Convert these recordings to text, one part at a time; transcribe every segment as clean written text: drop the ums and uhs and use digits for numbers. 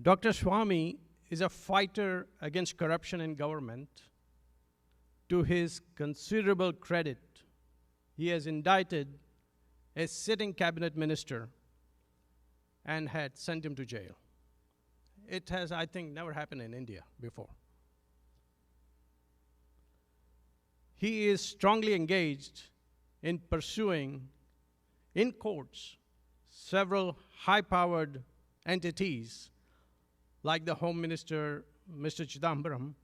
Dr. Swami is a fighter against corruption in government. To his considerable credit, he has indicted a sitting cabinet minister and had sent him to jail. It has, I think, never happened in India before. He is strongly engaged in pursuing, in courts, several high-powered entities like the Home Minister, Mr. Chidambaram,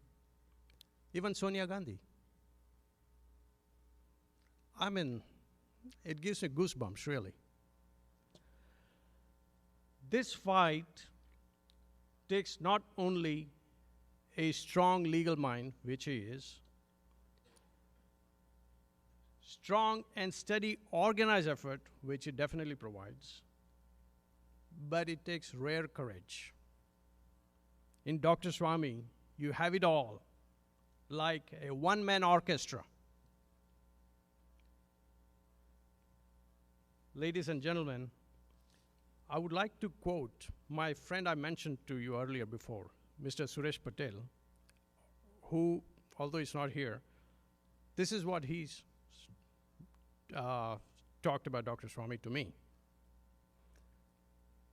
even Sonia Gandhi. I mean, it gives me goosebumps, really. This fight takes not only a strong legal mind, which he is, strong and steady organized effort, which it definitely provides, but it takes rare courage. In Dr. Swami, you have it all, like a one-man orchestra. Ladies and gentlemen, I would like to quote my friend I mentioned to you earlier before, Mr. Suresh Patel, who, although he's not here, this is what he's talked about Dr. Swami to me.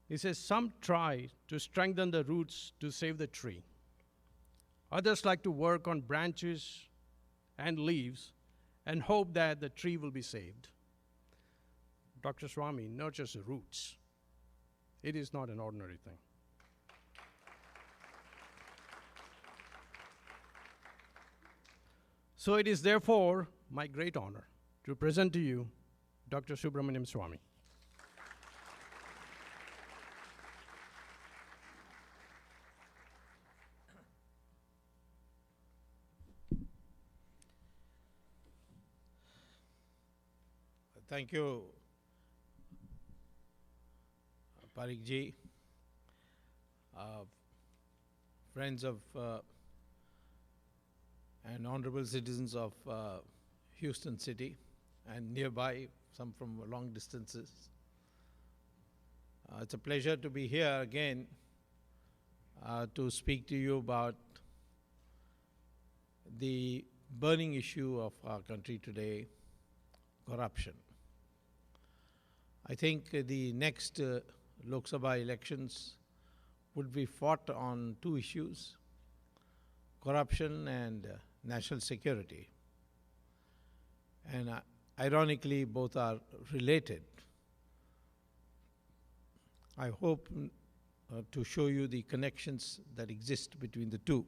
He says, some try to strengthen the roots to save the tree. Others like to work on branches and leaves and hope that the tree will be saved. Dr. Swami nurtures the roots. It is not an ordinary thing. So it is therefore my great honor to present to you Dr. Subramanian Swamy. Thank you, Parikh ji, friends of and honorable citizens of Houston City and nearby, some from long distances. It's a pleasure to be here again to speak to you about the burning issue of our country today, corruption. I think the next Lok Sabha elections would be fought on two issues, corruption and national security. And ironically, both are related. I hope to show you the connections that exist between the two.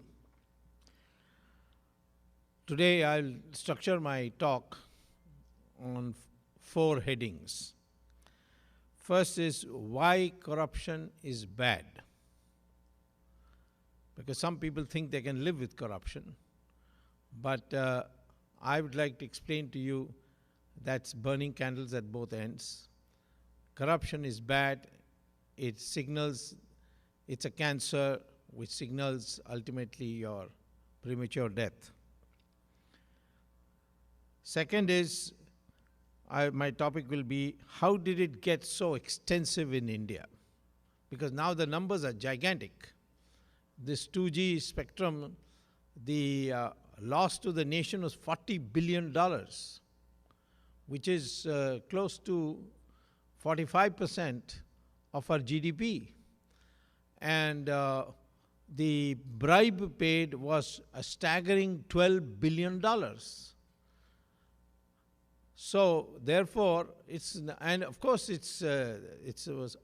Today, I'll structure my talk on four headings. First is why corruption is bad. Because some people think they can live with corruption, but I would like to explain to you that's burning candles at both ends. Corruption is bad. It signals, it's a cancer which signals ultimately your premature death. Second is, my topic will be, how did it get so extensive in India? Because now the numbers are gigantic. This 2G spectrum, the loss to the nation was $40 billion, which is close to 45% of our GDP. And the bribe paid was a staggering $12 billion. So therefore, and of course it was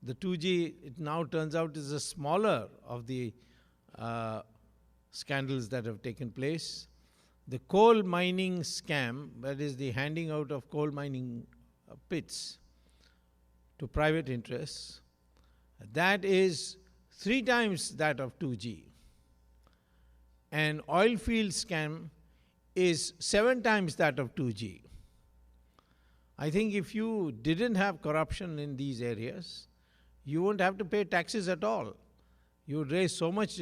the 2G, it now turns out is the smaller of the scandals that have taken place. The coal mining scam, that is the handing out of coal mining pits to private interests, that is 3 times that of 2G. And oil field scam is 7 times that of 2G. I think if you didn't have corruption in these areas, you won't have to pay taxes at all. You would raise so much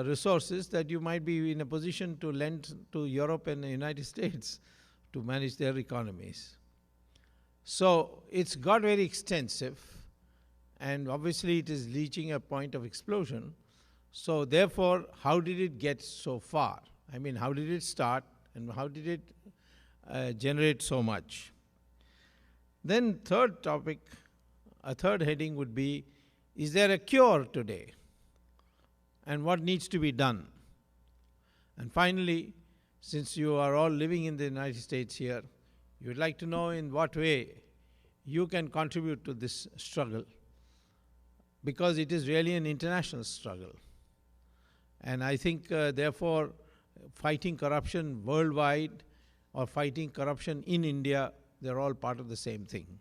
resources that you might be in a position to lend to Europe and the United States to manage their economies. So it's got very extensive, and obviously it is reaching a point of explosion. So therefore, how did it get so far? I mean, how did it start, and how did it generate so much? Then third topic, a third heading would be, is there a cure today? And what needs to be done? And finally, since you are all living in the United States here, you would like to know in what way you can contribute to this struggle, because it is really an international struggle. And I think, therefore, fighting corruption worldwide or fighting corruption in India, they're all part of the same thing.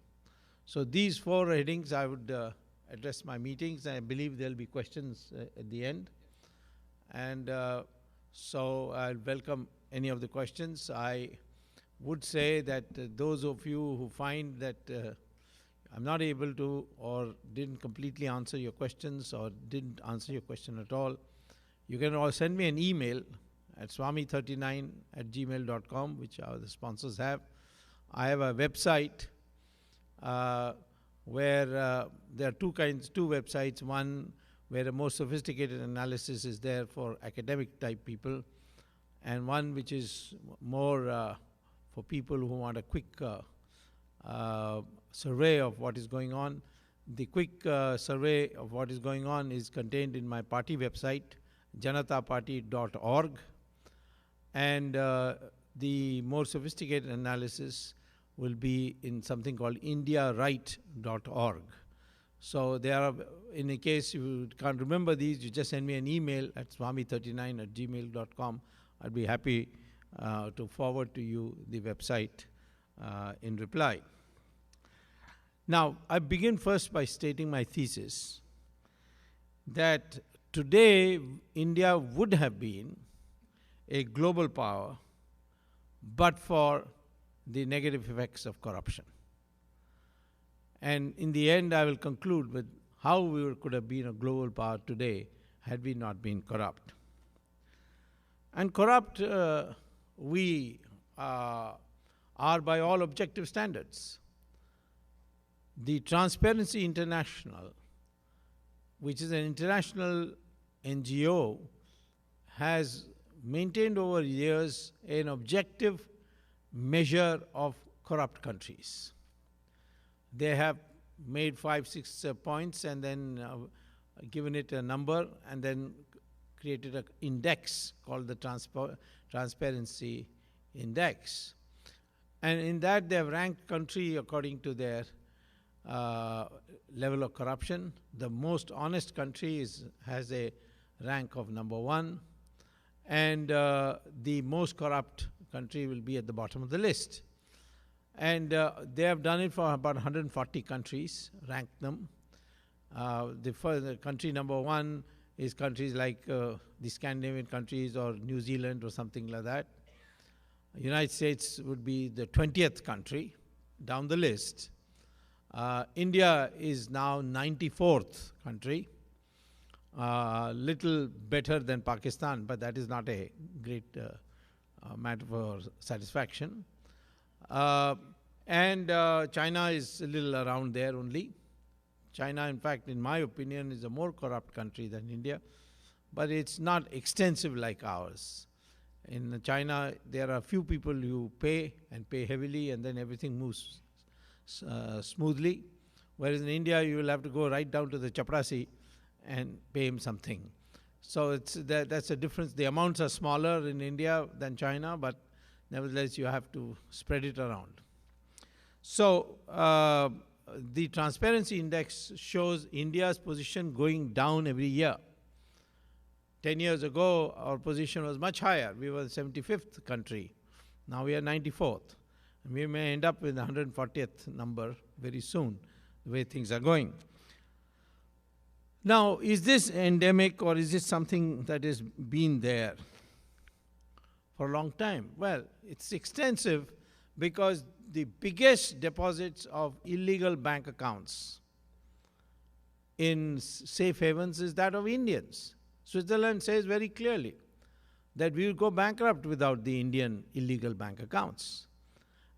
So these four headings I would address my meetings. I believe there'll be questions at the end. And so I'll welcome any of the questions. I would say that those of you who find that I'm not able to or didn't completely answer your questions or didn't answer your question at all, you can all send me an email at swami39@gmail.com, which the sponsors have. I have a website where there are two websites. One where a more sophisticated analysis is there for academic type people, and one which is more for people who want a quick survey of what is going on. The quick survey of what is going on is contained in my party website, janataparty.org, and the more sophisticated analysis will be in something called indiaright.org. So there are, in a case you can't remember these, you just send me an email at swami39@gmail.com. I'd be happy to forward to you the website in reply. Now, I begin first by stating my thesis that today India would have been a global power but for the negative effects of corruption. And in the end, I will conclude with how we could have been a global power today had we not been corrupt. And corrupt we are by all objective standards. The Transparency International, which is an international NGO, has maintained over years an objective measure of corrupt countries. They have made 5-6 points and then given it a number and then created an index called the Transparency Index. And in that they have ranked country according to their level of corruption. The most honest country has a rank of number 1, and the most corrupt country will be at the bottom of the list. And they have done it for about 140 countries, ranked them. The country number 1 is countries like the Scandinavian countries or New Zealand or something like that. United States would be the 20th country down the list. India is now 94th country, little better than Pakistan, but that is not a great matter for satisfaction. And China is a little around there only. China, in fact, in my opinion, is a more corrupt country than India, but it's not extensive like ours. In China, there are few people who pay and pay heavily, and then everything moves smoothly. Whereas in India, you will have to go right down to the chaprasi and pay him something. So that's a difference. The amounts are smaller in India than China, but nevertheless, you have to spread it around. So the Transparency Index shows India's position going down every year. 10 years ago, our position was much higher. We were the 75th country. Now we are 94th. And we may end up with the 140th number very soon, the way things are going. Now, is this endemic or is this something that has been there for a long time? Well, it's extensive because the biggest deposits of illegal bank accounts in safe havens is that of Indians. Switzerland says very clearly that we will go bankrupt without the Indian illegal bank accounts.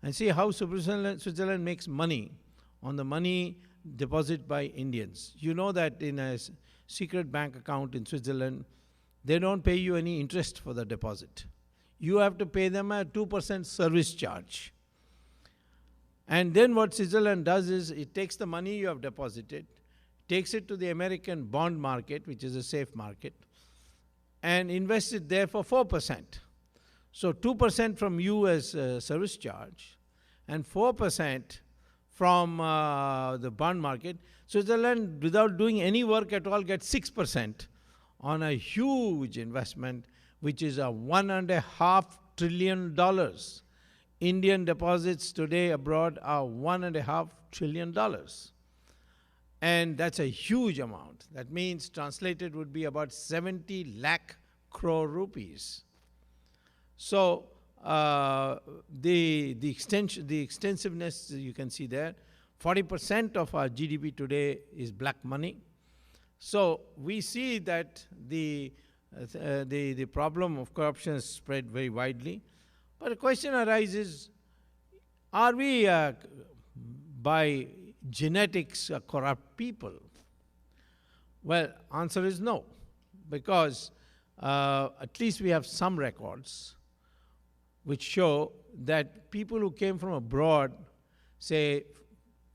And see how Switzerland makes money on the money deposit by Indians. You know that in a secret bank account in Switzerland, they don't pay you any interest for the deposit. You have to pay them a 2% service charge. And then what Switzerland does is it takes the money you have deposited, takes it to the American bond market, which is a safe market, and invests it there for 4%. So 2% from you as a service charge and 4% from the bond market. Switzerland, without doing any work at all, gets 6% on a huge investment, which is a $1.5 trillion. Indian deposits today abroad are $1.5 trillion. And that's a huge amount. That means translated would be about 70 lakh crore rupees. So the extensiveness you can see there, 40% of our GDP today is black money. So we see that the problem of corruption is spread very widely. But the question arises, are we by genetics corrupt people? Well, answer is no, because at least we have some records which show that people who came from abroad, say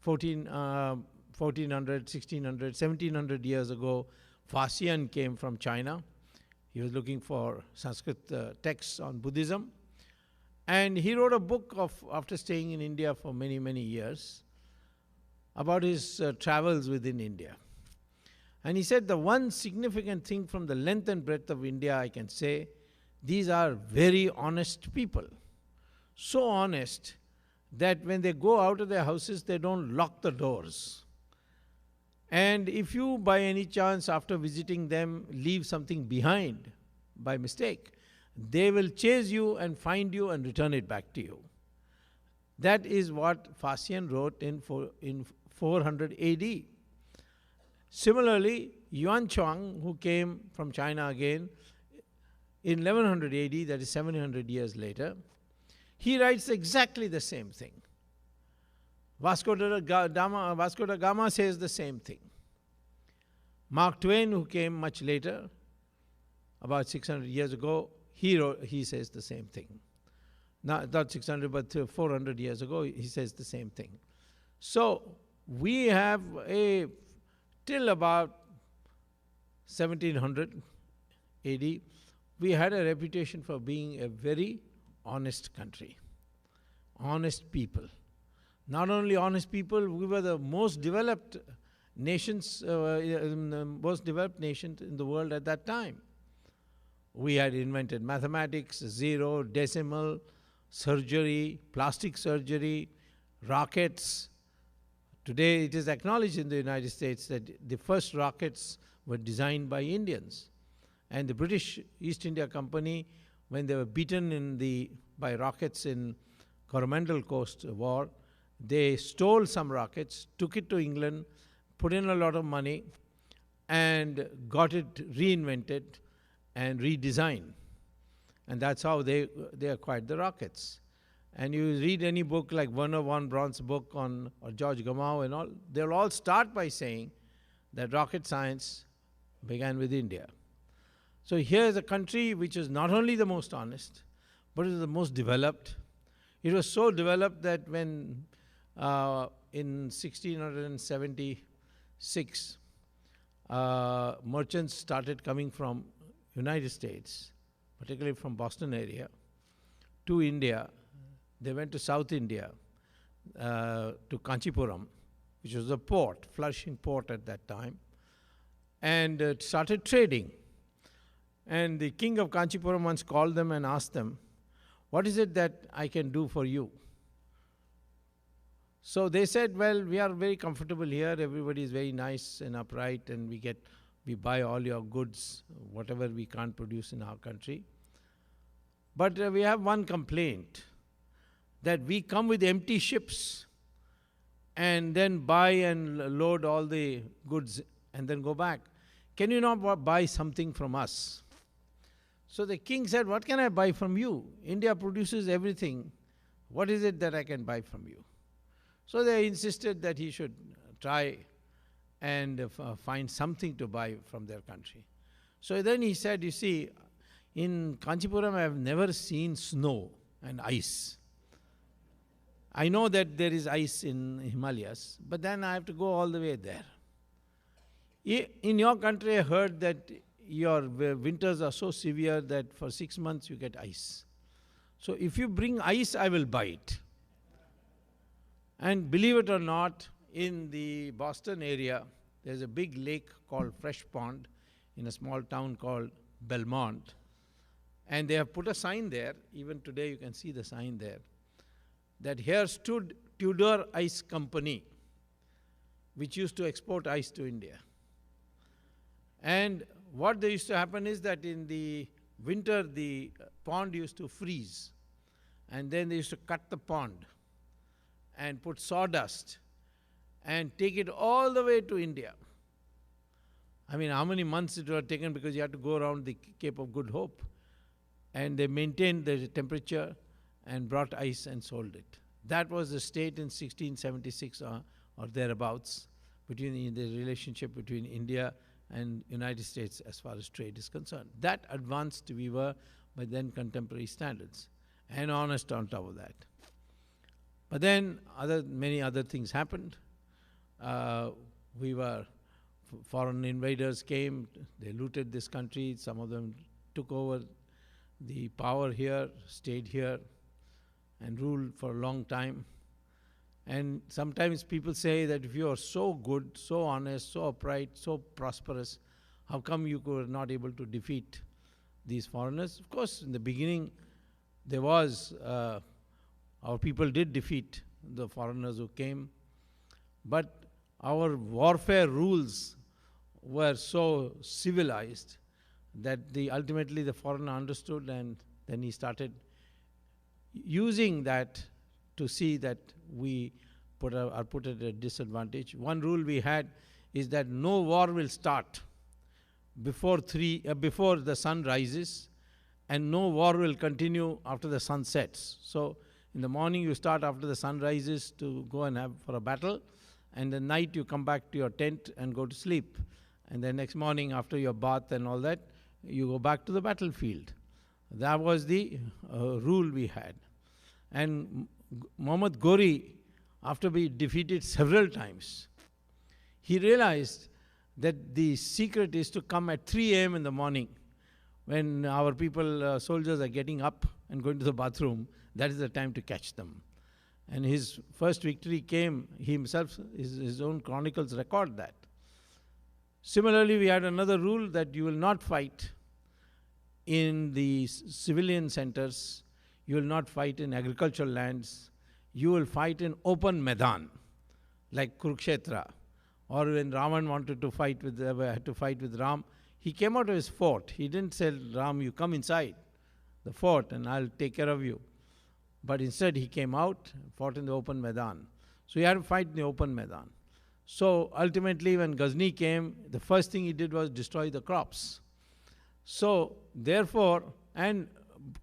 1400, 1600, 1700 years ago, Fasian came from China. He was looking for Sanskrit texts on Buddhism. And he wrote a book after staying in India for many, many years about his travels within India. And he said the one significant thing from the length and breadth of India, I can say, these are very honest people. So honest that when they go out of their houses, they don't lock the doors. And if you, by any chance, after visiting them, leave something behind by mistake, they will chase you and find you and return it back to you. That is what Fasian wrote in 400 AD. Similarly, Yuan Chuang, who came from China again in 1100 AD, that is 700 years later, he writes exactly the same thing. Vasco da Gama says the same thing. Mark Twain, who came much later, about 600 years ago, he says the same thing. Not 600, but 400 years ago, he says the same thing. So we have till about 1700 AD, we had a reputation for being a very honest country, honest people. Not only honest people, we were the most developed nations, most developed nation in the world at that time. We had invented mathematics, zero, decimal, surgery, plastic surgery, rockets. Today it is acknowledged in the United States that the first rockets were designed by Indians. And the British East India Company, when they were beaten by rockets in Coromandel Coast War, they stole some rockets, took it to England, put in a lot of money, and got it reinvented and redesigned. And that's how they acquired the rockets. And you read any book like Werner von Braun's book or George Gamow and all, they'll all start by saying that rocket science began with India. So here's a country which is not only the most honest, but is the most developed. It was so developed that when in 1676, merchants started coming from United States, particularly from Boston area, to India. They went to South India, to Kanchipuram, which was a port, flourishing port at that time, and started trading. And the king of Kanchipuram once called them and asked them, "What is it that I can do for you?" So they said, "Well, we are very comfortable here. Everybody is very nice and upright, and we buy all your goods, whatever we can't produce in our country. But we have one complaint, that we come with empty ships and then buy and load all the goods and then go back. Can you not buy something from us?" So the king said, "What can I buy from you? India produces everything. What is it that I can buy from you?" So they insisted that he should try and find something to buy from their country. So then he said, you see, in Kanchipuram I have never seen snow and ice. I know that there is ice in Himalayas, but then I have to go all the way there. In your country, I heard that your winters are so severe that for 6 months you get ice. So if you bring ice, I will buy it. And believe it or not, in the Boston area, there's a big lake called Fresh Pond in a small town called Belmont. And they have put a sign there, even today you can see the sign there, that here stood Tudor Ice Company, which used to export ice to India. And what they used to happen is that in the winter, the pond used to freeze. And then they used to cut the pond and put sawdust and take it all the way to India. I mean, how many months it would have taken, because you had to go around the Cape of Good Hope. And they maintained the temperature and brought ice and sold it. That was the state in 1676 or thereabouts, between the relationship between India and United States as far as trade is concerned. That advanced we were by then contemporary standards, and honest on top of that. But then many other things happened. Foreign invaders came, they looted this country, some of them took over the power here, stayed here, and ruled for a long time. And sometimes people say that if you are so good, so honest, so upright, so prosperous, how come you were not able to defeat these foreigners? Of course, in the beginning, there was, our people did defeat the foreigners who came, but our warfare rules were so civilized that ultimately the foreigner understood, and then he started using that to see that we are put at a disadvantage. One rule we had is that no war will start before the sun rises, and no war will continue after the sun sets. So in the morning you start after the sun rises to go and have for a battle, and the night you come back to your tent and go to sleep. And the next morning after your bath and all that, you go back to the battlefield. That was the rule we had. And Muhammad Ghori, after being defeated several times, he realized that the secret is to come at 3 a.m. in the morning when our people, soldiers are getting up and going to the bathroom. That is the time to catch them. And his first victory came, he himself, his own chronicles record that. Similarly, we had another rule that you will not fight in the civilian centers, you will not fight in agricultural lands, you will fight in open Maidan, like Kurukshetra. Or when Ravan wanted to fight with Ram, he came out of his fort. He didn't say, Ram, you come inside the fort and I'll take care of you. But instead he came out, fought in the open Maidan. So he had to fight in the open Maidan. So ultimately when Ghazni came, the first thing he did was destroy the crops. So therefore, and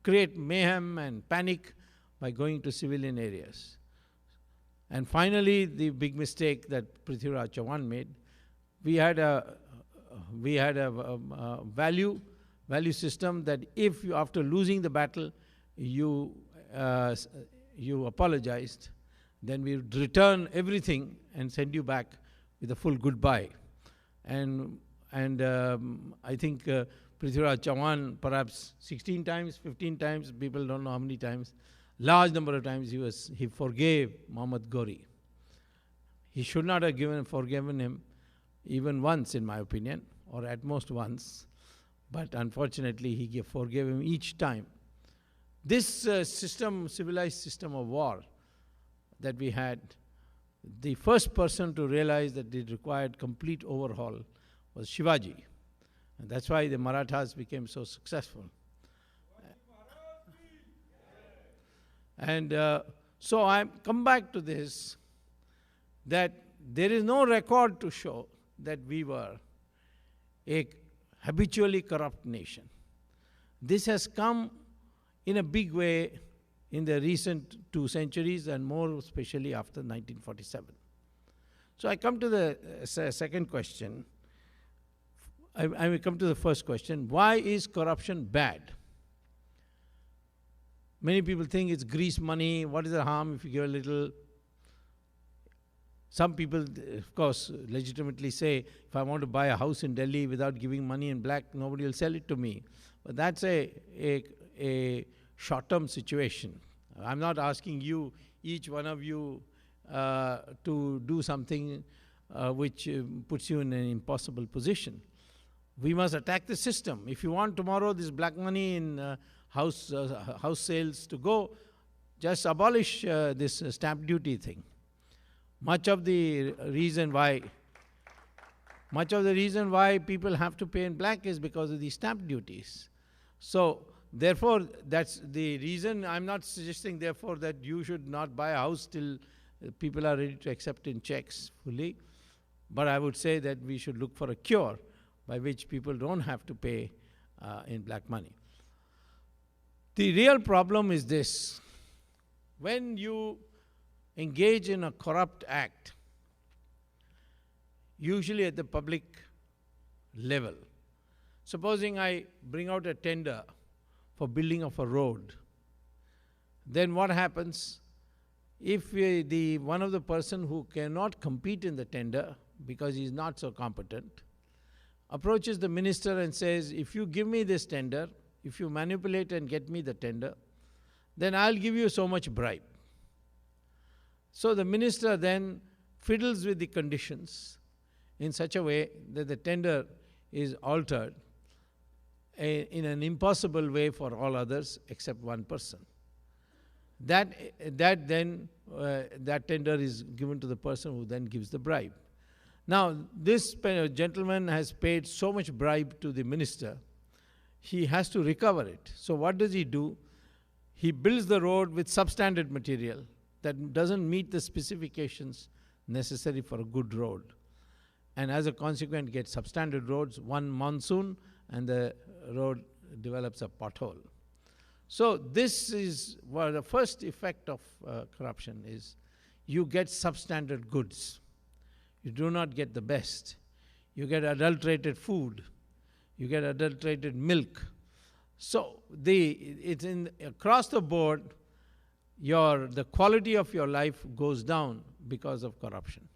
create mayhem and panic by going to civilian areas. And finally, the big mistake that Prithviraj Chauhan made, we had a value system that if you, after losing the battle, you apologized, then we would return everything and send you back with a full goodbye. And I think Prithviraj Chauhan perhaps 16 times, 15 times, people don't know how many times, large number of times he forgave Muhammad Ghori. He should not have forgiven him even once, in my opinion, or at most once. But unfortunately, he forgave him each time. This civilized system of war that we had, the first person to realize that it required complete overhaul was Shivaji. And that's why the Marathas became so successful. And so I come back to this, that there is no record to show that we were a habitually corrupt nation. This has come in a big way in the recent 2 centuries, and more especially after 1947. So I come to the second question. I will come to the first question. Why is corruption bad? Many people think it's grease money. What is the harm if you give a little? Some people, of course, legitimately say, if I want to buy a house in Delhi without giving money in black, nobody will sell it to me. But that's a short-term situation. I'm not asking you, each one of you, to do something which puts you in an impossible position. We must attack the system. If you want tomorrow this black money in house sales to go, just abolish this stamp duty thing. Much of the reason why people have to pay in black is because of the stamp duties. So therefore, that's the reason. I'm not suggesting therefore that you should not buy a house till people are ready to accept in checks fully. But I would say that we should look for a cure by which people don't have to pay in black money. The real problem is this. When you engage in a corrupt act, usually at the public level, supposing I bring out a tender for building of a road, then what happens? If one of the person who cannot compete in the tender because he is not so competent approaches the minister and says, if you give me this tender, if you manipulate and get me the tender, then I'll give you so much bribe. So the minister then fiddles with the conditions in such a way that the tender is altered in an impossible way for all others except one person. That tender is given to the person who then gives the bribe. Now, this gentleman has paid so much bribe to the minister, he has to recover it. So what does he do? He builds the road with substandard material that doesn't meet the specifications necessary for a good road. And as a consequence, gets substandard roads, one monsoon, and the road develops a pothole. So this is the first effect of corruption is you get substandard goods. You do not get the best. You get adulterated food. You get adulterated milk. So it's across the board, the quality of your life goes down because of corruption.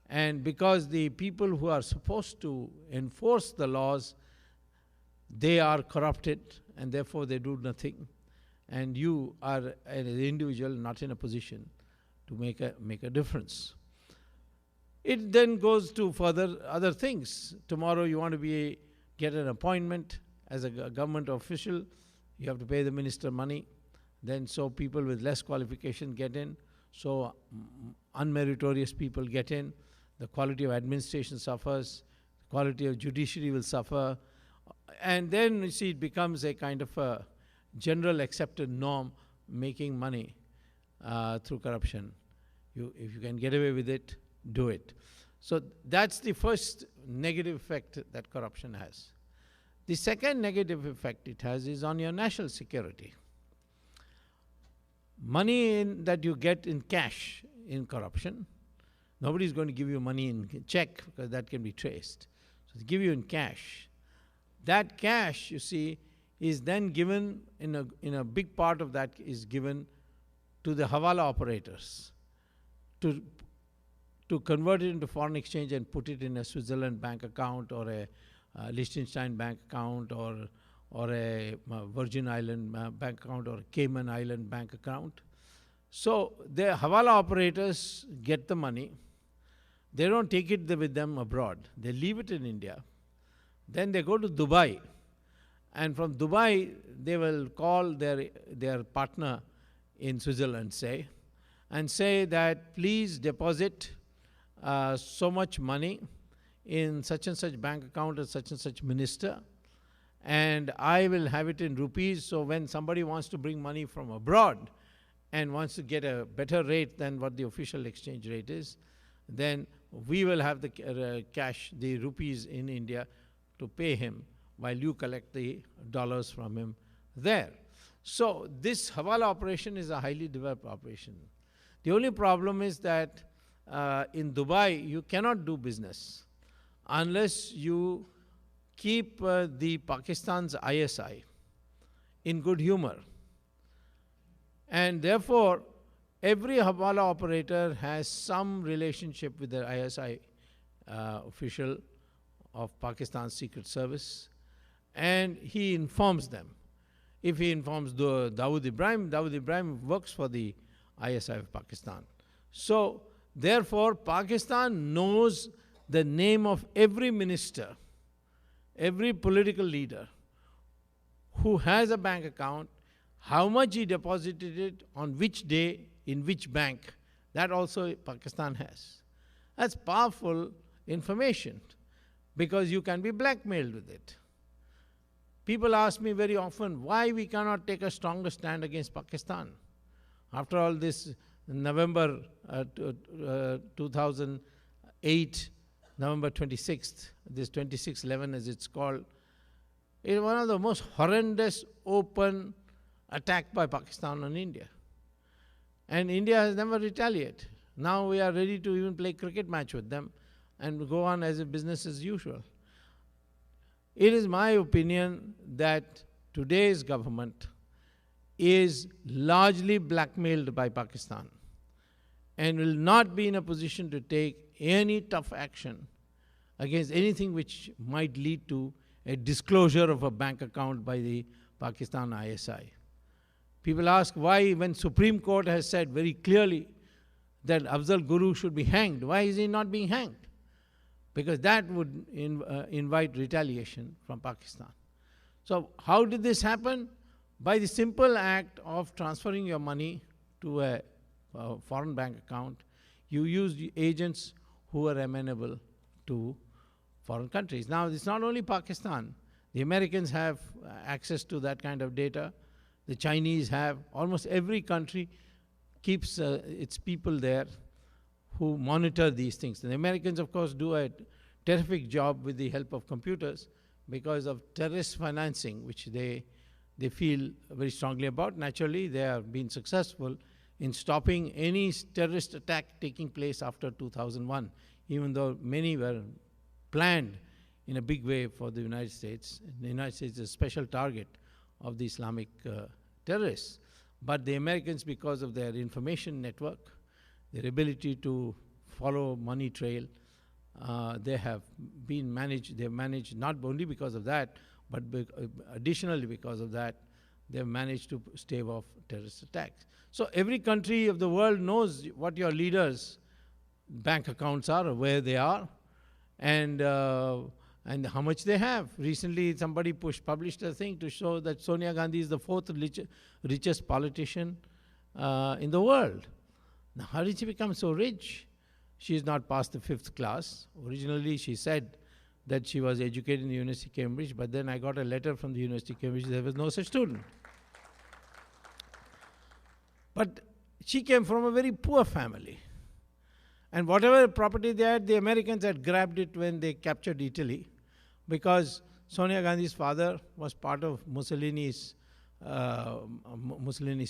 And because the people who are supposed to enforce the laws, they are corrupted and therefore they do nothing. And you are an individual not in a position to make a difference. It then goes to further other things. Tomorrow you want to get an appointment as a government official, you have to pay the minister money. Then so people with less qualification get in, so unmeritorious people get in, the quality of administration suffers, the quality of judiciary will suffer, and then you see it becomes a kind of a general accepted norm, making money through corruption. If you can get away with it, do it. So that's the first negative effect that corruption has. The second negative effect it has is on your national security. Money that you get in cash in corruption, nobody is going to give you money in check because that can be traced. So they give you in cash. That cash, you see, is then given in a big part of that is given to the hawala operators to convert it into foreign exchange and put it in a Switzerland bank account or a Liechtenstein bank account or a Virgin Island bank account or a Cayman Island bank account. So the hawala operators get the money. They don't take it with them abroad. They leave it in India. Then they go to Dubai. And from Dubai, they will call their partner in Switzerland, and say that please deposit so much money in such and such bank account of such and such minister, and I will have it in rupees. So when somebody wants to bring money from abroad and wants to get a better rate than what the official exchange rate is, then we will have the cash, the rupees in India to pay him while you collect the dollars from him there. So this hawala operation is a highly developed operation. The only problem is that in Dubai, you cannot do business unless you keep the Pakistan's ISI in good humor. And therefore, every hawala operator has some relationship with the ISI official of Pakistan's Secret Service, and he informs them. If he informs Dawood Ibrahim works for the ISI of Pakistan. So, therefore, Pakistan knows the name of every minister, every political leader who has a bank account, how much he deposited it, on which day, in which bank. That also Pakistan has. That's powerful information because you can be blackmailed with it. People ask me very often why we cannot take a stronger stand against Pakistan. After all, this November 2008, November 26th, this 2611 as it's called, is one of the most horrendous open attack by Pakistan on India. And India has never retaliated. Now we are ready to even play cricket match with them and go on as a business as usual. It is my opinion that today's government is largely blackmailed by Pakistan and will not be in a position to take any tough action against anything which might lead to a disclosure of a bank account by the Pakistan ISI. People ask why, when Supreme Court has said very clearly that Afzal Guru should be hanged, why is he not being hanged? Because that would invite retaliation from Pakistan. So how did this happen? By the simple act of transferring your money to a foreign bank account, you use agents who are amenable to foreign countries. Now, it's not only Pakistan. The Americans have access to that kind of data. The Chinese have. Almost every country keeps its people there who monitor these things. And the Americans, of course, do a terrific job with the help of computers because of terrorist financing, which they feel very strongly about. Naturally, they have been successful in stopping any terrorist attack taking place after 2001, even though many were planned in a big way for the United States. The United States is a special target of the Islamic terrorists. But the Americans, because of their information network, their ability to follow money trail, they have managed not only because of that, but additionally because of that, they've managed to stave off terrorist attacks. So every country of the world knows what your leaders' bank accounts are, or where they are, and how much they have. Recently, somebody published a thing to show that Sonia Gandhi is the fourth richest politician in the world. Now, how did she become so rich? She is not past the 5th class. Originally, she said that she was educated in the University of Cambridge, but then I got a letter from the University of Cambridge, there was no such student. But she came from a very poor family. And whatever property they had, the Americans had grabbed it when they captured Italy, because Sonia Gandhi's father was part of Mussolini's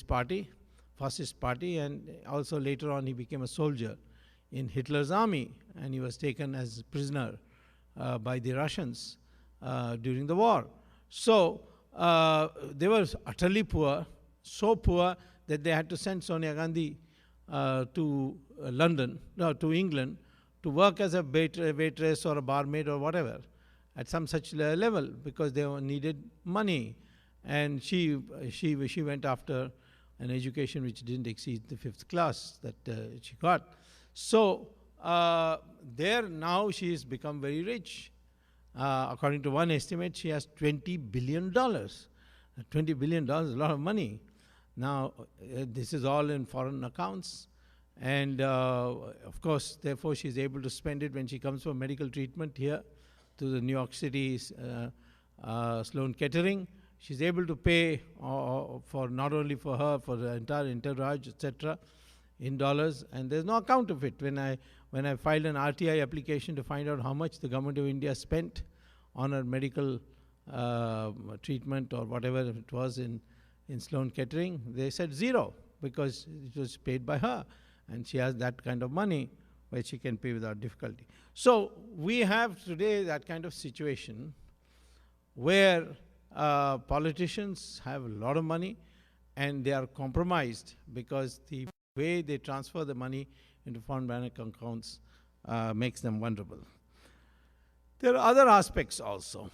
party, fascist party, and also later on he became a soldier in Hitler's army, and he was taken as prisoner by the Russians during the war. So they were utterly poor, so poor that they had to send Sonia Gandhi to England, to work as a waitress or a barmaid or whatever, at some such level, because they needed money. And she went after an education which didn't exceed the 5th class that she got. So there now she has become very rich. According to one estimate, she has $20 billion. $20 billion is a lot of money. Now, this is all in foreign accounts. And of course, therefore, she's able to spend it when she comes for medical treatment here to the New York City Sloan Kettering. She's able to pay for not only for her, for the entire entourage, etc., in dollars, and there's no account of it. When I filed an RTI application to find out how much the government of India spent on her medical treatment or whatever it was in Sloan Kettering, they said zero, because it was paid by her, and she has that kind of money. which he can pay without difficulty. So we have today that kind of situation where politicians have a lot of money and they are compromised because the way they transfer the money into foreign bank accounts makes them vulnerable. There are other aspects also.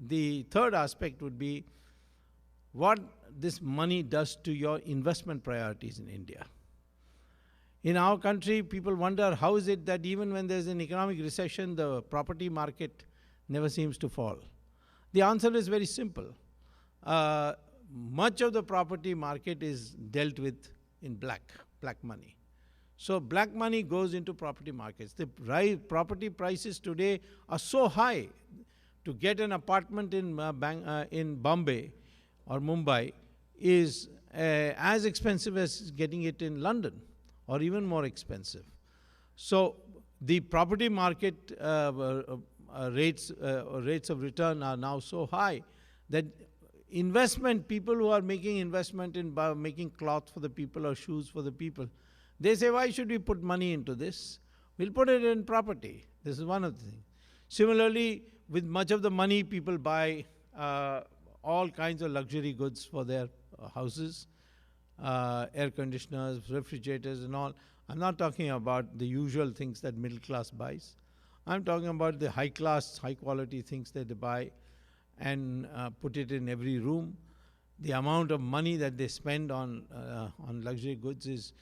The third aspect would be what this money does to your investment priorities in India. In our country, people wonder how is it that even when there's an economic recession, the property market never seems to fall. The answer is very simple. Much of the property market is dealt with in black money. So black money goes into property markets. The property prices today are so high. To get an apartment in Bombay or Mumbai is as expensive as getting it in London, or even more expensive. So the property market rates of return are now so high that people who are making investment in making cloth for the people or shoes for the people, they say, why should we put money into this? We'll put it in property. This is one of the things. Similarly, with much of the money, people buy all kinds of luxury goods for their houses, air conditioners, refrigerators and all. I'm not talking about the usual things that middle class buys. I'm talking about the high class, high quality things that they buy and put it in every room. The amount of money that they spend on luxury goods is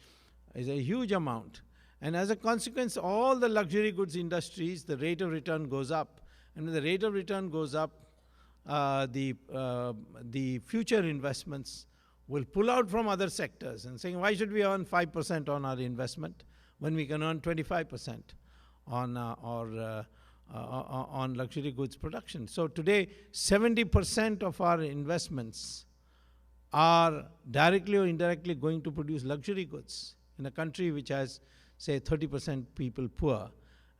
a huge amount. And as a consequence, all the luxury goods industries, the rate of return goes up. And when the rate of return goes up, the future investments will pull out from other sectors and saying, why should we earn 5% on our investment when we can earn 25% on luxury goods production? So today, 70% of our investments are directly or indirectly going to produce luxury goods in a country which has, say, 30% people poor,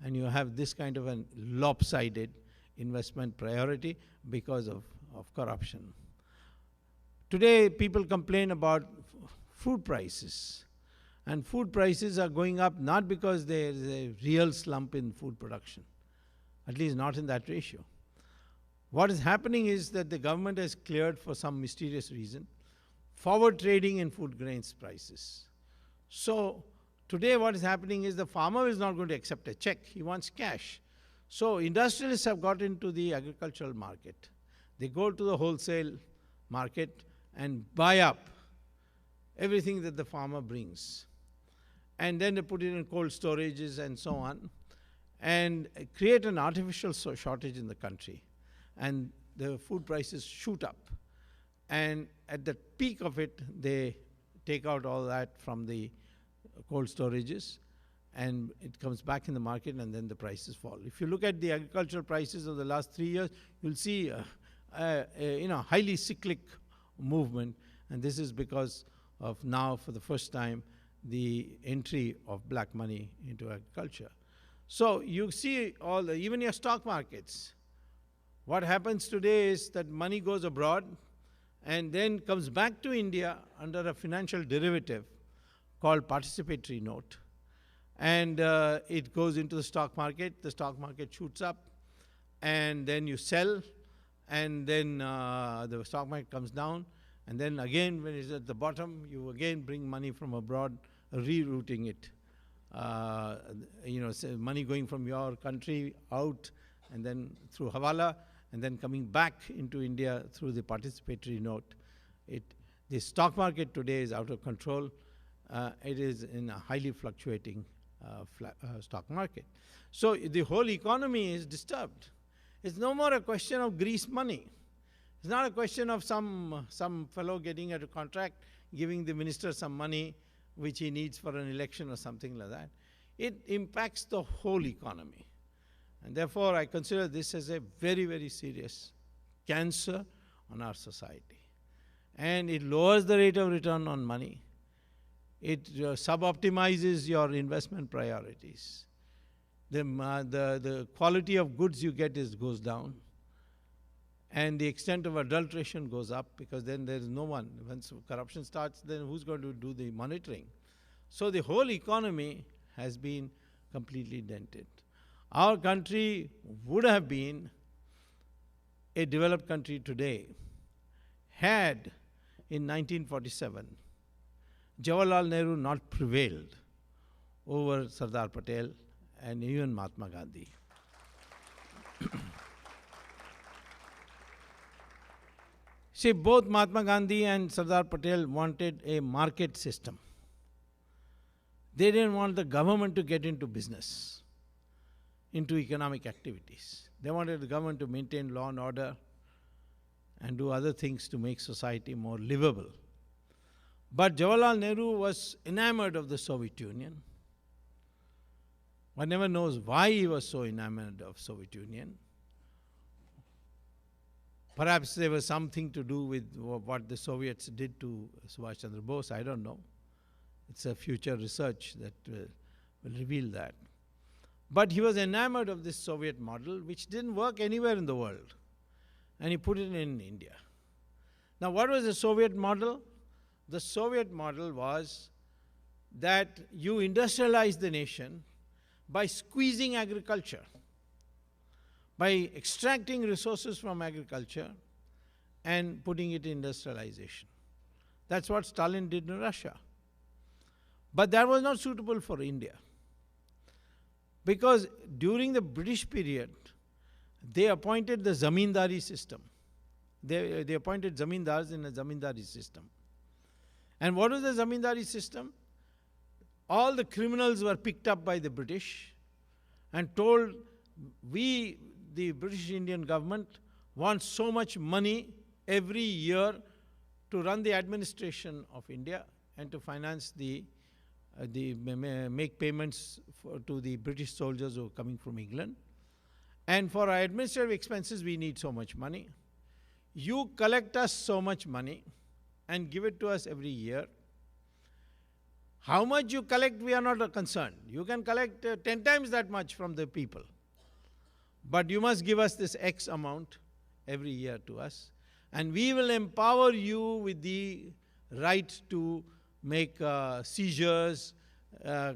and you have this kind of a lopsided investment priority because of corruption. Today, people complain about food prices. And food prices are going up not because there is a real slump in food production, at least not in that ratio. What is happening is that the government has cleared, for some mysterious reason, forward trading in food grains prices. So today what is happening is the farmer is not going to accept a check. He wants cash. So industrialists have got into the agricultural market. They go to the wholesale market and buy up everything that the farmer brings. And then they put it in cold storages and so on, and create an artificial shortage in the country. And the food prices shoot up. And at the peak of it, they take out all that from the cold storages, and it comes back in the market, and then the prices fall. If you look at the agricultural prices of the last 3 years, you'll see a highly cyclic movement, and this is because of now, for the first time, the entry of black money into agriculture. So you see even your stock markets. What happens today is that money goes abroad and then comes back to India under a financial derivative called participatory note. And it goes into the stock market shoots up, and then you sell, and then the stock market comes down, and then again when it's at the bottom, you again bring money from abroad, rerouting it. Money going from your country out, and then through hawala, and then coming back into India through the participatory note. The stock market today is out of control. It is in a highly fluctuating stock market. So the whole economy is disturbed. It's no more a question of grease money. It's not a question of some fellow getting a contract, giving the minister some money which he needs for an election or something like that. It impacts the whole economy. And therefore, I consider this as a very, very serious cancer on our society. And it lowers the rate of return on money. It sub-optimizes your investment priorities. The quality of goods you get goes down. And the extent of adulteration goes up, because then there is no one. Once corruption starts, then who's going to do the monitoring? So the whole economy has been completely dented. Our country would have been a developed country today had, in 1947, Jawaharlal Nehru not prevailed over Sardar Patel and even Mahatma Gandhi. See, both Mahatma Gandhi and Sardar Patel wanted a market system. They didn't want the government to get into business, into economic activities. They wanted the government to maintain law and order and do other things to make society more livable. But Jawaharlal Nehru was enamored of the Soviet Union. One never knows why he was so enamored of Soviet Union. Perhaps there was something to do with what the Soviets did to Subhash Chandra Bose, I don't know. It's a future research that will reveal that. But he was enamored of this Soviet model, which didn't work anywhere in the world. And he put it in India. Now, what was the Soviet model? The Soviet model was that you industrialize the nation by squeezing agriculture, by extracting resources from agriculture and putting it in industrialization. That's what Stalin did in Russia. But that was not suitable for India. Because during the British period, they appointed the zamindari system. They appointed zamindars in a zamindari system. And what was the zamindari system? All the criminals were picked up by the British and told, we, the British Indian government, want so much money every year to run the administration of India and to finance make payments to the British soldiers who are coming from England. And for our administrative expenses, we need so much money. You collect us so much money and give it to us every year. How much you collect, we are not concerned. You can collect 10 times that much from the people. But you must give us this X amount every year to us. And we will empower you with the right to make seizures,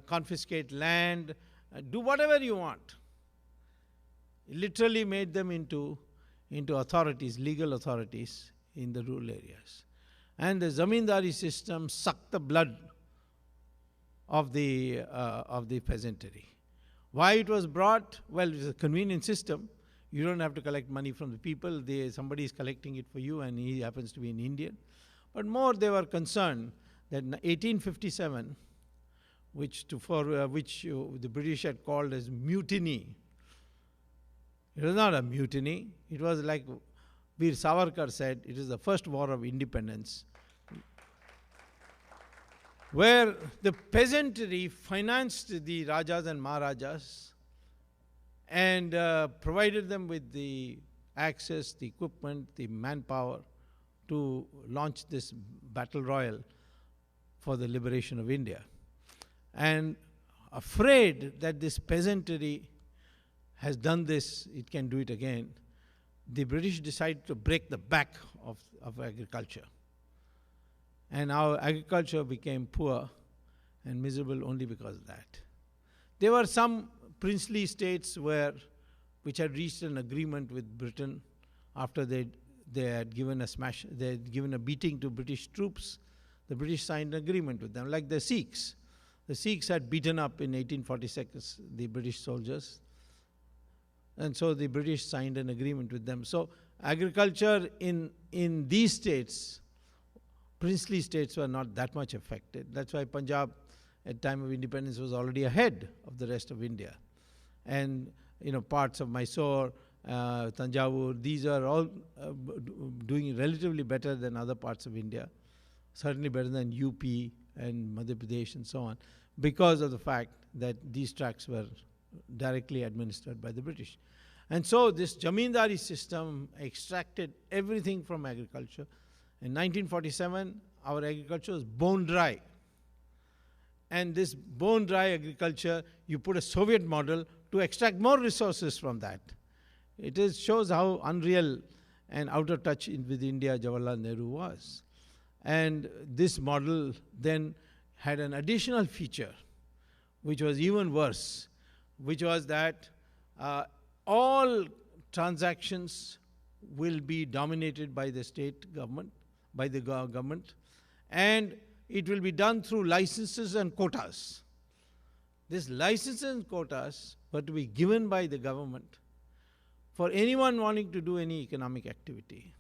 confiscate land, do whatever you want. Literally made them into authorities, legal authorities in the rural areas. And the zamindari system sucked the blood of the peasantry. Why it was brought? Well, it's a convenient system. You don't have to collect money from the people. Somebody is collecting it for you, and he happens to be an Indian. But more, they were concerned that in 1857, which the British had called as mutiny. It was not a mutiny. It was like Veer Savarkar said, it is the first war of independence, where the peasantry financed the Rajas and Maharajas and provided them with the access, the equipment, the manpower to launch this battle royal for the liberation of India. And afraid that this peasantry has done this, it can do it again, the British decided to break the back of agriculture. And our agriculture became poor and miserable only because of that. There were some princely states which had reached an agreement with Britain after they had given a beating to British troops. The British signed an agreement with them, like the Sikhs. The Sikhs had beaten up in 1846 the British soldiers. And so the British signed an agreement with them. So agriculture in these states, princely states, were not that much affected. That's why Punjab at time of independence was already ahead of the rest of India. And parts of Mysore, Tanjavur, these are all doing relatively better than other parts of India, certainly better than UP and Madhya Pradesh and so on, because of the fact that these tracts were directly administered by the British. And so this Jamindari system extracted everything from agriculture. In 1947, our agriculture was bone dry. And this bone dry agriculture, you put a Soviet model to extract more resources from that. It shows how unreal and out of touch with India Jawaharlal Nehru was. And this model then had an additional feature, which was even worse, which was that all transactions will be dominated by the state government, by the government, and it will be done through licenses and quotas. These licenses and quotas were to be given by the government for anyone wanting to do any economic activity.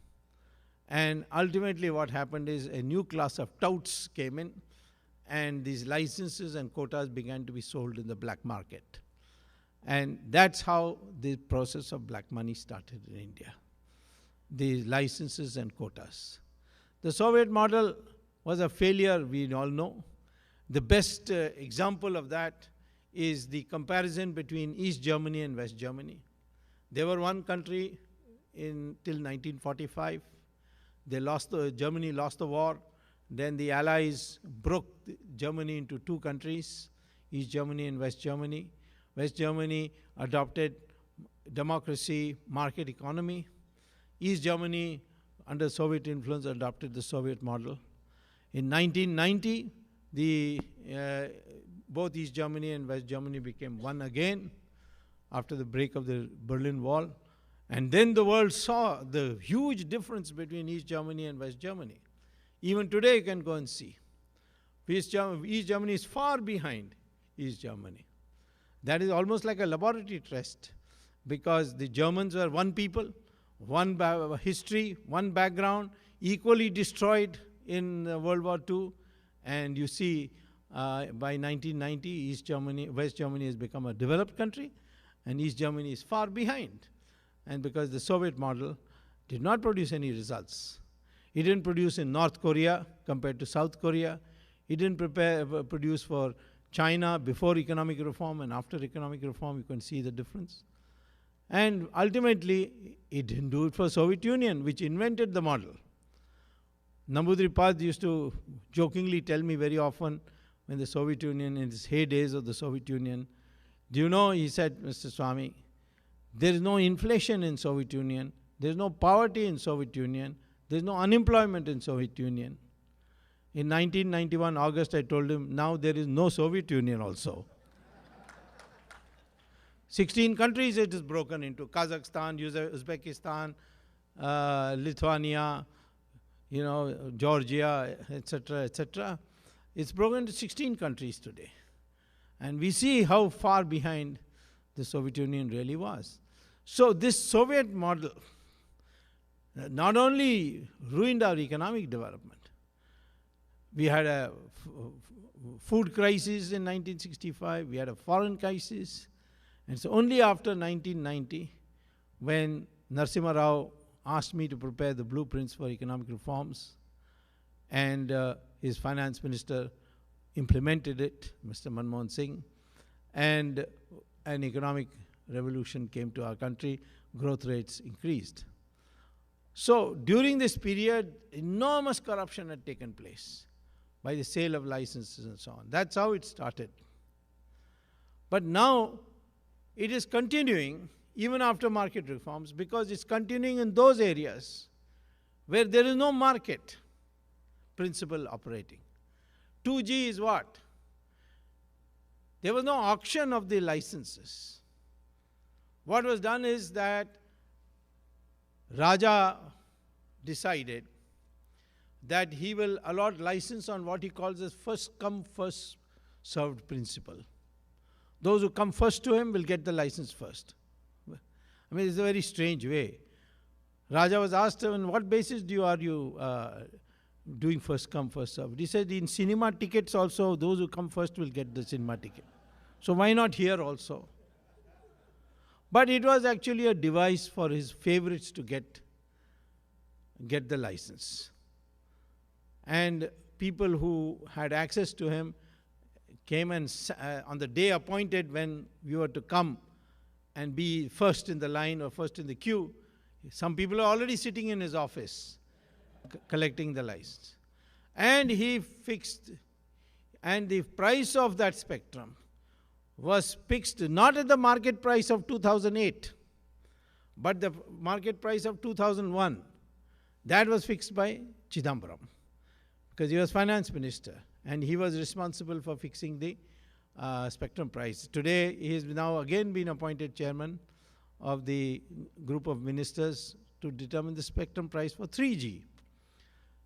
And ultimately what happened is a new class of touts came in, and these licenses and quotas began to be sold in the black market. And that's how the process of black money started in India. The licenses and quotas. The Soviet model was a failure, we all know. The best example of that is the comparison between East Germany and West Germany. They were one country till 1945. Germany lost the war. Then the Allies broke Germany into two countries, East Germany and West Germany. West Germany adopted democracy, market economy. East Germany, under Soviet influence, adopted the Soviet model. In 1990, both East Germany and West Germany became one again after the break of the Berlin Wall. And then the world saw the huge difference between East Germany and West Germany. Even today you can go and see. East Germany is far behind East Germany. That is almost like a laboratory test, because the Germans were one people, one history, one background, equally destroyed in World War II. And you see, by 1990, West Germany has become a developed country, and East Germany is far behind. And because the Soviet model did not produce any results. It didn't produce in North Korea compared to South Korea. It didn't produce for China before economic reform, and after economic reform you can see the difference. And ultimately, it didn't do it for Soviet Union, which invented the model. Namboodiripad used to jokingly tell me very often, when the Soviet Union, in its heydays of the Soviet Union, do you know, he said, Mr. Swami, there is no inflation in Soviet Union, there is no poverty in Soviet Union, there is no unemployment in Soviet Union. In 1991 August, I told him, now there is no Soviet Union also. 16 countries it is broken into: Kazakhstan, Uzbekistan, Lithuania, Georgia, etc., etc. It's broken into 16 countries today. And we see how far behind the Soviet Union really was. So this Soviet model not only ruined our economic development. We had a food crisis in 1965, we had a foreign crisis. And it's only after 1990, when Narasimha Rao asked me to prepare the blueprints for economic reforms, and his finance minister implemented it, Mr. Manmohan Singh, and an economic revolution came to our country, growth rates increased. So during this period, enormous corruption had taken place by the sale of licenses and so on. That's how it started. But now it is continuing even after market reforms, because it's continuing in those areas where there is no market principle operating. 2G is what? There was no auction of the licenses. What was done is that Raja decided that he will allot license on what he calls as first come, first served principle. Those who come first to him will get the license first. I mean, it's a very strange way. Raja was asked, on what basis are you doing first come, first served? He said, in cinema tickets also, those who come first will get the cinema ticket. So why not here also? But it was actually a device for his favorites to get the license. And people who had access to him came and on the day appointed when we were to come and be first in the line or first in the queue, some people are already sitting in his office collecting the license. And he fixed, and the price of that spectrum was fixed not at the market price of 2008, but the market price of 2001. That was fixed by Chidambaram, because he was finance minister, and he was responsible for fixing the spectrum price. Today, he has now again been appointed chairman of the group of ministers to determine the spectrum price for 3G.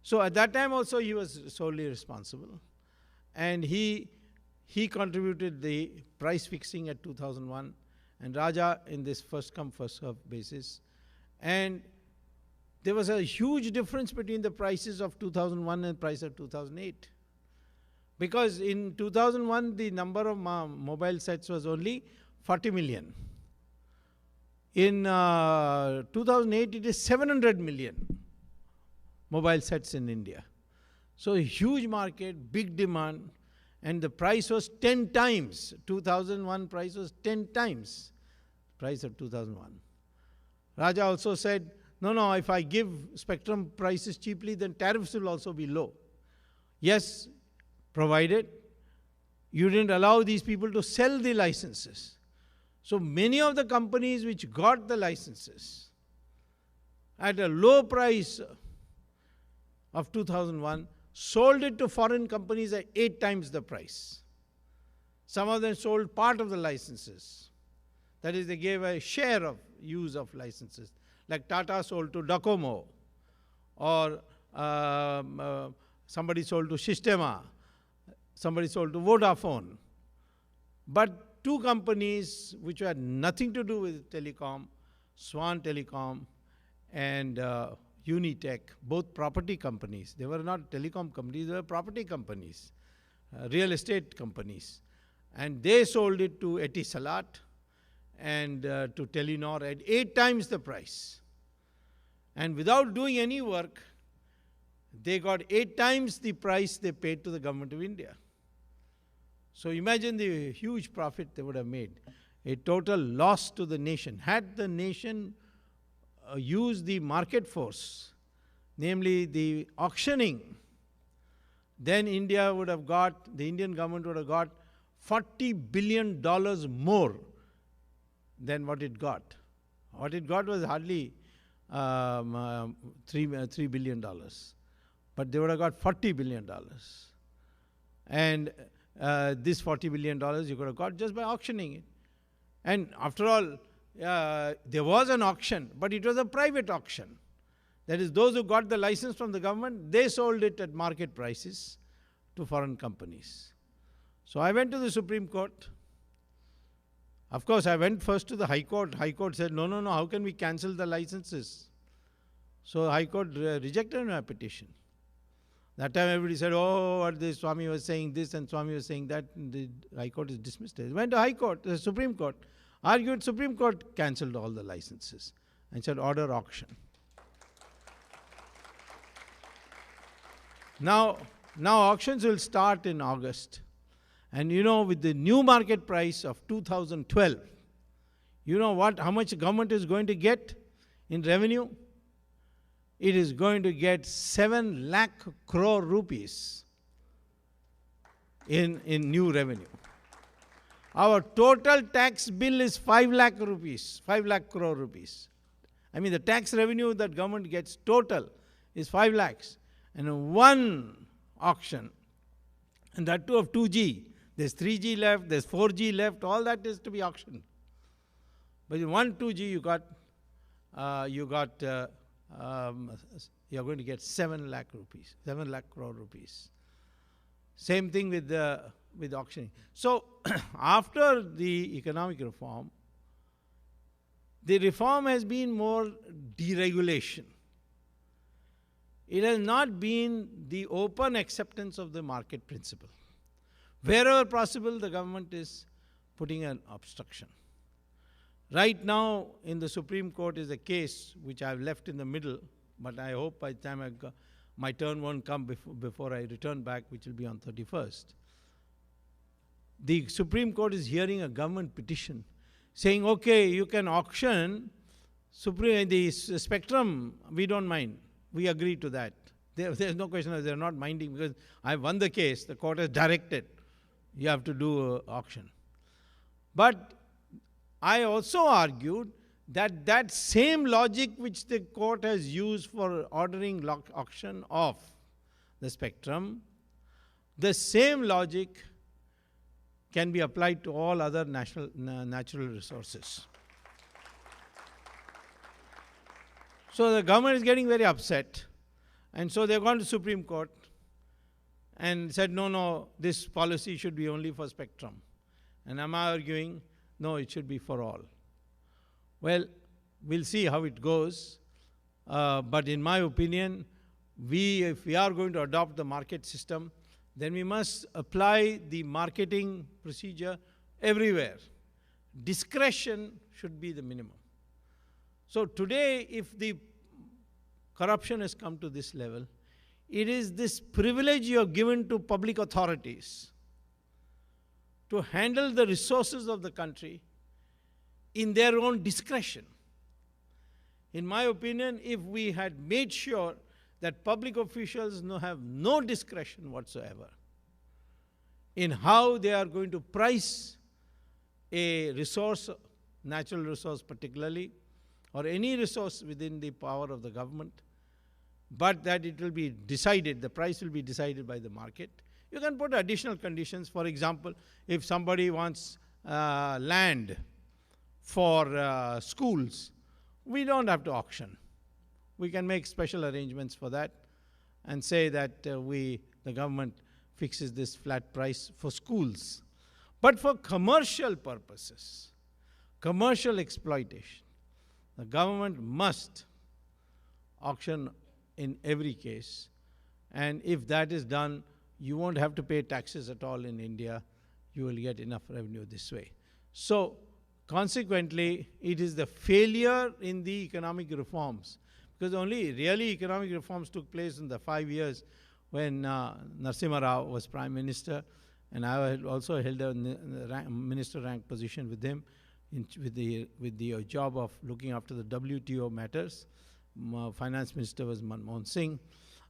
So at that time also he was solely responsible. And he contributed the price fixing at 2001, and Raja in this first come first served basis. And there was a huge difference between the prices of 2001 and price of 2008. Because in 2001, the number of mobile sets was only 40 million. In 2008, it is 700 million mobile sets in India. So a huge market, big demand, and the price was 10 times. 2001 price was 10 times price of 2001. Raja also said, no, if I give spectrum prices cheaply, then tariffs will also be low. Yes, provided you didn't allow these people to sell the licenses. So many of the companies which got the licenses at a low price of 2001 sold it to foreign companies at 8 times the price. Some of them sold part of the licenses. That is, they gave a share of use of licenses. Like Tata sold to Docomo, or somebody sold to Sistema, somebody sold to Vodafone. But two companies which had nothing to do with telecom, Swan Telecom and Unitech, both property companies. They were not telecom companies, they were property companies, real estate companies. And they sold it to Etisalat and to Telenor at 8 times the price. And without doing any work, they got 8 times the price they paid to the government of India. So imagine the huge profit they would have made. A total loss to the nation. Had the nation used the market force, namely the auctioning, then India would have got, the Indian government would have got $40 billion more than what it got. What it got was hardly $3 billion. But they would have got $40 billion. And this $40 billion you could have got just by auctioning it. And after all, there was an auction, but it was a private auction. That is, those who got the license from the government, they sold it at market prices to foreign companies. So I went to the Supreme Court. Of course, I went first to the High Court. High Court said, no, how can we cancel the licenses? So High Court rejected my petition. That time everybody said, oh, what the Swami was saying this and Swami was saying that. And the High Court is dismissed it. Went to High Court, the Supreme Court. Argued, Supreme Court cancelled all the licenses and said, order auction. Now auctions will start in August. And you know, with the new market price of 2012, you know what? How much government is going to get in revenue? It is going to get 7 lakh crore rupees in new revenue. Our total tax bill is 5 lakh rupees, 5 lakh crore rupees. I mean, the tax revenue that government gets total is 5 lakhs. And one auction, and that too of 2G. There's 3G left, there's 4G left, all that is to be auctioned. But in one 2G you're going to get 7 lakh rupees, 7 lakh crore rupees. Same thing with auctioning. So after the economic reform, the reform has been more deregulation. It has not been the open acceptance of the market principle. Wherever possible, the government is putting an obstruction. Right now, in the Supreme Court is a case which I've left in the middle, but I hope by the time my turn won't come before I return back, which will be on 31st. The Supreme Court is hearing a government petition saying, okay, you can auction the spectrum, we don't mind. We agree to that. There's no question of they're not minding, because I won the case. The court has directed you have to do auction. But I also argued that that same logic which the court has used for ordering auction of the spectrum, the same logic can be applied to all other natural resources. So the government is getting very upset, and so they've gone to Supreme Court and said, no, this policy should be only for spectrum. And I'm arguing, no, it should be for all. Well, we'll see how it goes. But in my opinion, if we are going to adopt the market system, then we must apply the marketing procedure everywhere. Discretion should be the minimum. So today, if the corruption has come to this level, it is this privilege you have given to public authorities to handle the resources of the country in their own discretion. In my opinion, if we had made sure that public officials have no discretion whatsoever in how they are going to price a resource, natural resource particularly, or any resource within the power of the government, but that it will be decided, the price will be decided by the market. You can put additional conditions. For example, if somebody wants land for schools, we don't have to auction. We can make special arrangements for that and say that the government fixes this flat price for schools. But for commercial purposes, commercial exploitation, the government must auction in every case. And if that is done, you won't have to pay taxes at all in India. You will get enough revenue this way. So, consequently, it is the failure in the economic reforms, because only really economic reforms took place in the 5 years when Narasimha Rao was Prime Minister, and I had also held a minister rank position with him with the job of looking after the WTO matters. Finance Minister was Manmohan Singh.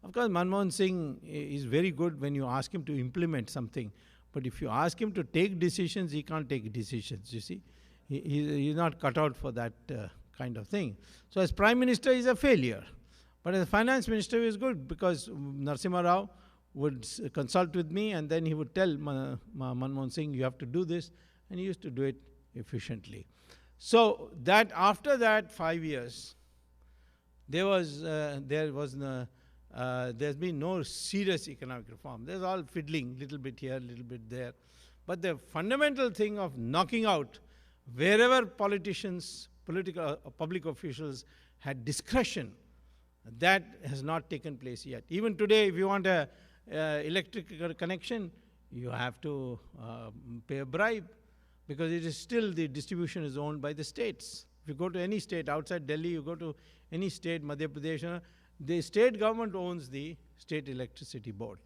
Of course, Manmohan Singh is very good when you ask him to implement something, but if you ask him to take decisions, he can't take decisions, you see. He's not cut out for that kind of thing. So as Prime Minister, he's a failure. But as Finance Minister, he was good, because Narasimha Rao would consult with me, and then he would tell Manmohan Singh, you have to do this, and he used to do it efficiently. So that after that 5 years, there's been no serious economic reform. There's all fiddling, little bit here, little bit there. But the fundamental thing of knocking out wherever politicians, public officials had discretion, that has not taken place yet. Even today, if you want a electric connection, you have to pay a bribe, because it is still, the distribution is owned by the states. If you go to any state outside Delhi, you go to any state, Madhya Pradesh, the state government owns the state electricity board,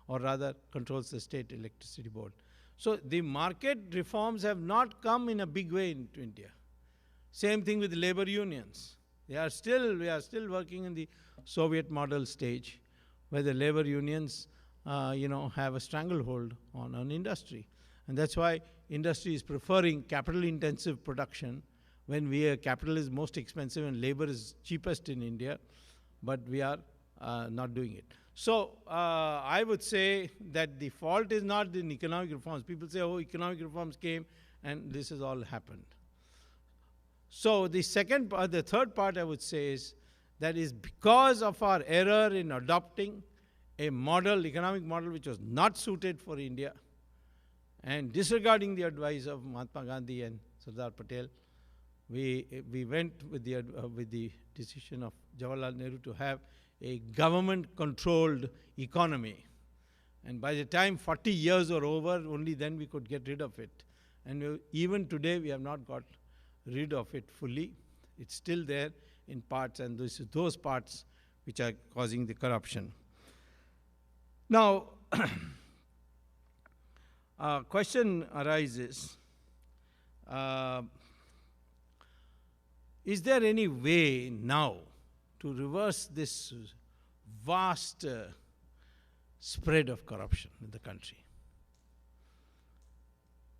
or rather controls the state electricity board. So the market reforms have not come in a big way into India. Same thing with labor unions. We are still working in the Soviet model stage, where the labor unions, have a stranglehold on industry. And that's why industry is preferring capital-intensive production, when capital is most expensive and labor is cheapest in India, but we are not doing it. So I would say that the fault is not in economic reforms. People say, oh, economic reforms came and this has all happened. So the third part I would say is that is because of our error in adopting a economic model which was not suited for India, and disregarding the advice of Mahatma Gandhi and Sardar Patel, we went with the decision of Jawaharlal Nehru to have a government-controlled economy. And by the time 40 years are over, only then we could get rid of it. And even today, we have not got rid of it fully. It's still there in parts, and those parts which are causing the corruption. Now, a question arises, is there any way now to reverse this vast spread of corruption in the country?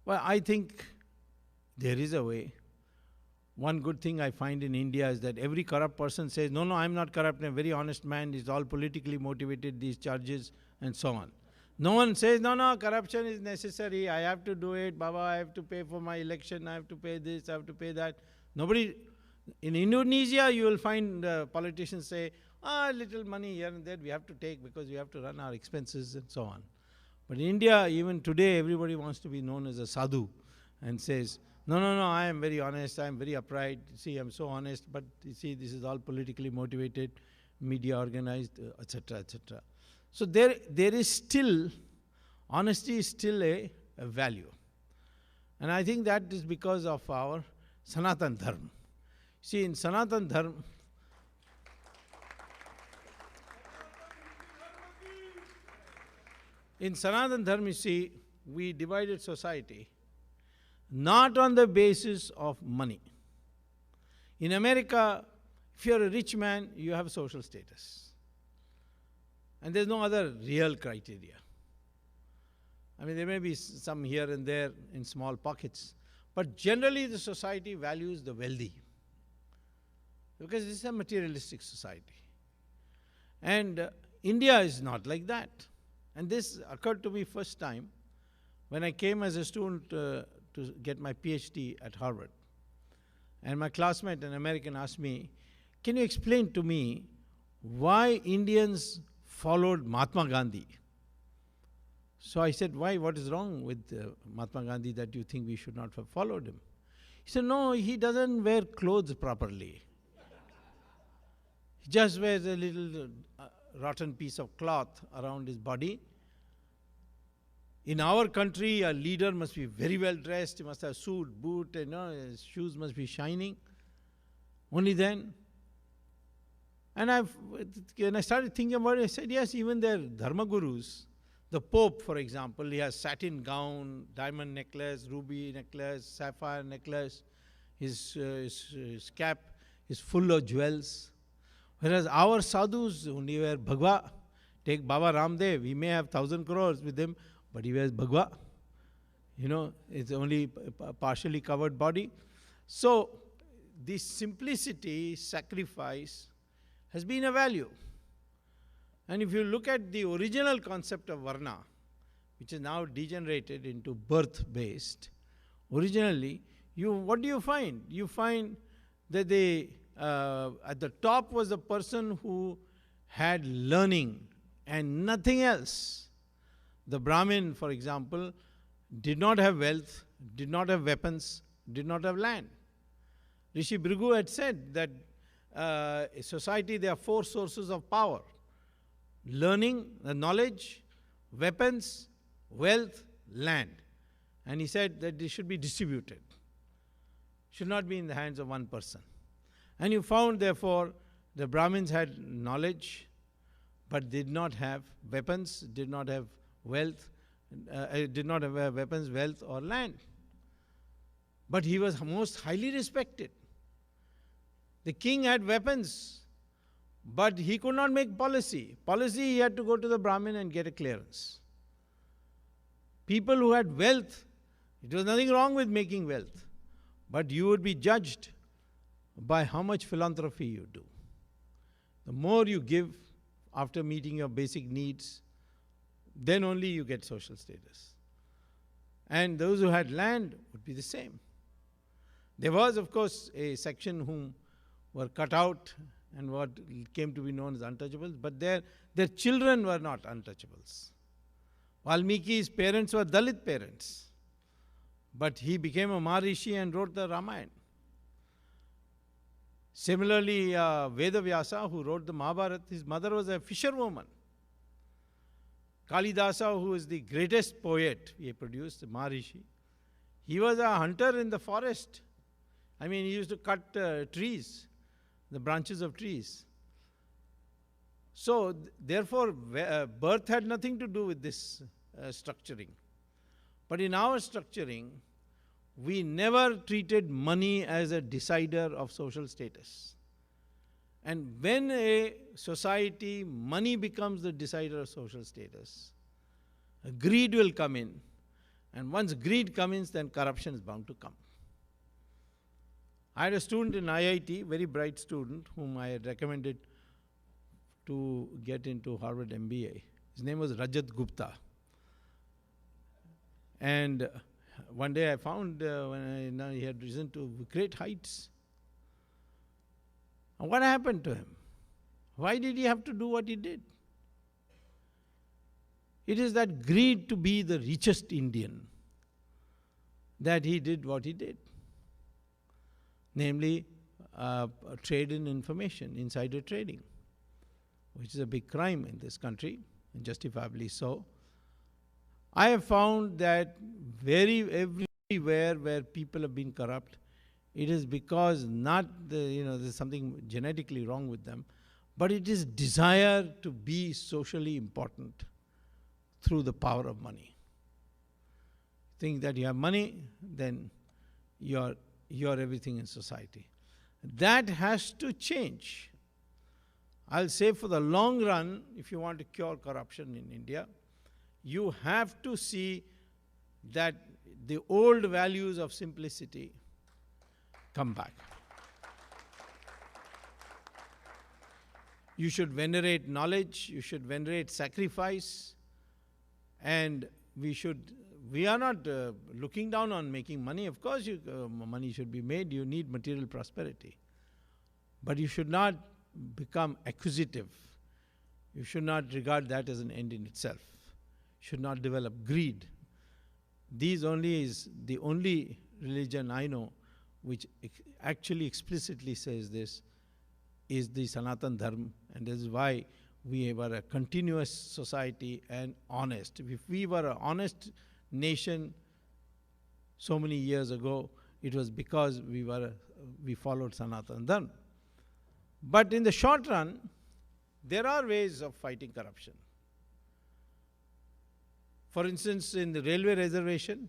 Well, I think there is a way. One good thing I find in India is that every corrupt person says, no, I'm not corrupt, I'm a very honest man, it's all politically motivated, these charges, and so on. No one says, no, no, corruption is necessary. I have to do it. Baba, I have to pay for my election. I have to pay this. I have to pay that. Nobody. In Indonesia, you will find politicians say, little money here and there we have to take because we have to run our expenses and so on. But in India, even today, everybody wants to be known as a sadhu and says, no, no, no, I am very honest. I am very upright. See, I am so honest. But you see, this is all politically motivated, media organized, etc., etc. So there is still, honesty is still a value. And I think that is because of our Sanatan Dharma. See, in Sanatan Dharma, you see, we divided society not on the basis of money. In America, if you are a rich man, you have social status. And there's no other real criteria. I mean, there may be some here and there in small pockets. But generally, the society values the wealthy. Because this is a materialistic society. And India is not like that. And this occurred to me first time when I came as a student to get my PhD at Harvard. And my classmate, an American, asked me, can you explain to me why Indians followed Mahatma Gandhi? So I said, why? What is wrong with Mahatma Gandhi that you think we should not have followed him? He said, no, he doesn't wear clothes properly. He just wears a little rotten piece of cloth around his body. In our country, a leader must be very well dressed. He must have suit, boot, his shoes must be shining. Only then. And when I started thinking about it, I said, yes, even their dharma gurus, the Pope, for example, he has satin gown, diamond necklace, ruby necklace, sapphire necklace. His cap is full of jewels. Whereas our sadhus only wear bhagwa. Take Baba Ramdev, he may have 1,000 crores with him, but he wears bhagwa. It's only partially covered body. So this simplicity, sacrifice, has been a value. And if you look at the original concept of Varna, which is now degenerated into birth-based, originally, what do you find? You find that at the top was the person who had learning and nothing else. The Brahmin, for example, did not have wealth, did not have weapons, did not have land. Rishi Bhrigu had said that in society there are 4 sources of power: learning, knowledge, weapons, wealth, land. And he said that they should be distributed. Should not be in the hands of one person. And you found, therefore, the Brahmins had knowledge, but did not have weapons, did not have wealth, did not have weapons, wealth, or land. But he was most highly respected. The king had weapons, but he could not make policy. Policy, he had to go to the Brahmin and get a clearance. People who had wealth, it was nothing wrong with making wealth, but you would be judged by how much philanthropy you do. The more you give after meeting your basic needs, then only you get social status. And those who had land would be the same. There was, of course, a section whom were cut out and what came to be known as untouchables, but their children were not untouchables. Valmiki's parents were Dalit parents, but he became a Maharishi and wrote the Ramayana. Similarly, Vedavyasa, who wrote the Mahabharata, his mother was a fisherwoman. Kalidasa, who is the greatest poet he produced, the Maharishi, he was a hunter in the forest. I mean, he used to cut trees, the branches of trees. So, therefore, birth had nothing to do with this structuring. But in our structuring, we never treated money as a decider of social status. And when a society, money becomes the decider of social status, greed will come in. And once greed comes in, then corruption is bound to come. I had a student in IIT, very bright student, whom I had recommended to get into Harvard MBA. His name was Rajat Gupta. And one day I found now he had risen to great heights. And what happened to him? Why did he have to do what he did? It is that greed to be the richest Indian that he did what he did. Namely, trade in information, insider trading, which is a big crime in this country, and justifiably so. I have found that everywhere where people have been corrupt, it is because not there's something genetically wrong with them, but it is desire to be socially important through the power of money. Think that you have money, then you're everything in society. That has to change. I'll say for the long run, if you want to cure corruption in India, you have to see that the old values of simplicity come back. You should venerate knowledge, you should venerate sacrifice, and we are not looking down on making money. Of course, money should be made. You need material prosperity. But you should not become acquisitive. You should not regard that as an end in itself. You should not develop greed. These only is the only religion I know which actually explicitly says this is the Sanatan Dharma, and this is why we were a continuous society and honest. If we were an honest nation so many years ago, it was because we followed Sanatan Dharma. But in the short run, there are ways of fighting corruption. For instance, in the railway reservation,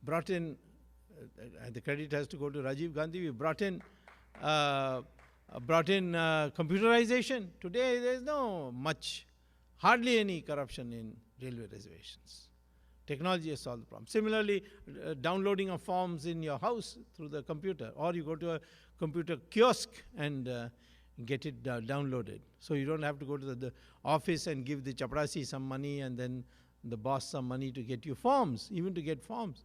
brought in, the credit has to go to Rajiv Gandhi, we brought in computerization. Today there is hardly any corruption in railway reservations. Technology has solved the problem. Similarly, downloading of forms in your house through the computer, or you go to a computer kiosk and get it downloaded. So you don't have to go to the office and give the chaprasi some money and then the boss some money to get you forms, even to get forms.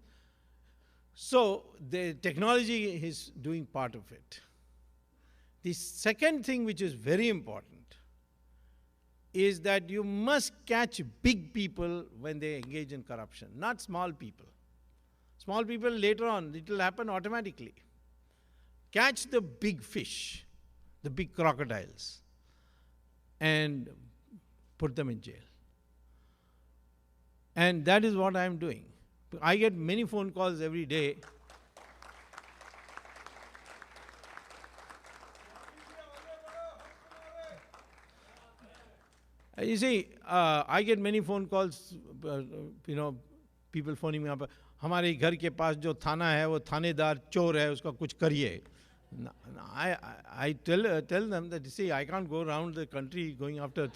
So the technology is doing part of it. The second thing which is very important is that you must catch big people when they engage in corruption, not small people. Small people later on, it will happen automatically. Catch the big fish, the big crocodiles, and put them in jail. And that is what I am doing. I get many phone calls every day. You see, I get many phone calls, people phoning me up, हमारे घर के पास जो थाना है वो थानेदार चोर है उसका कुछ करिए. I tell them that, see, I can't go around the country going after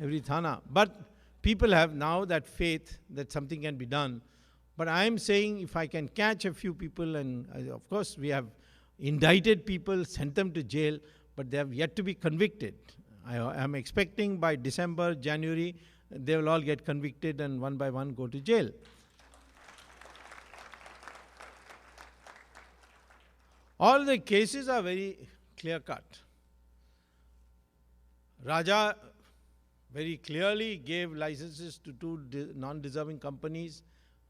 every thana. But people have now that faith that something can be done. But I am saying if I can catch a few people, and of course we have indicted people, sent them to jail, but they have yet to be convicted. I am expecting by December, January, they will all get convicted and one by one go to jail. All the cases are very clear-cut. Raja very clearly gave licenses to two non-deserving companies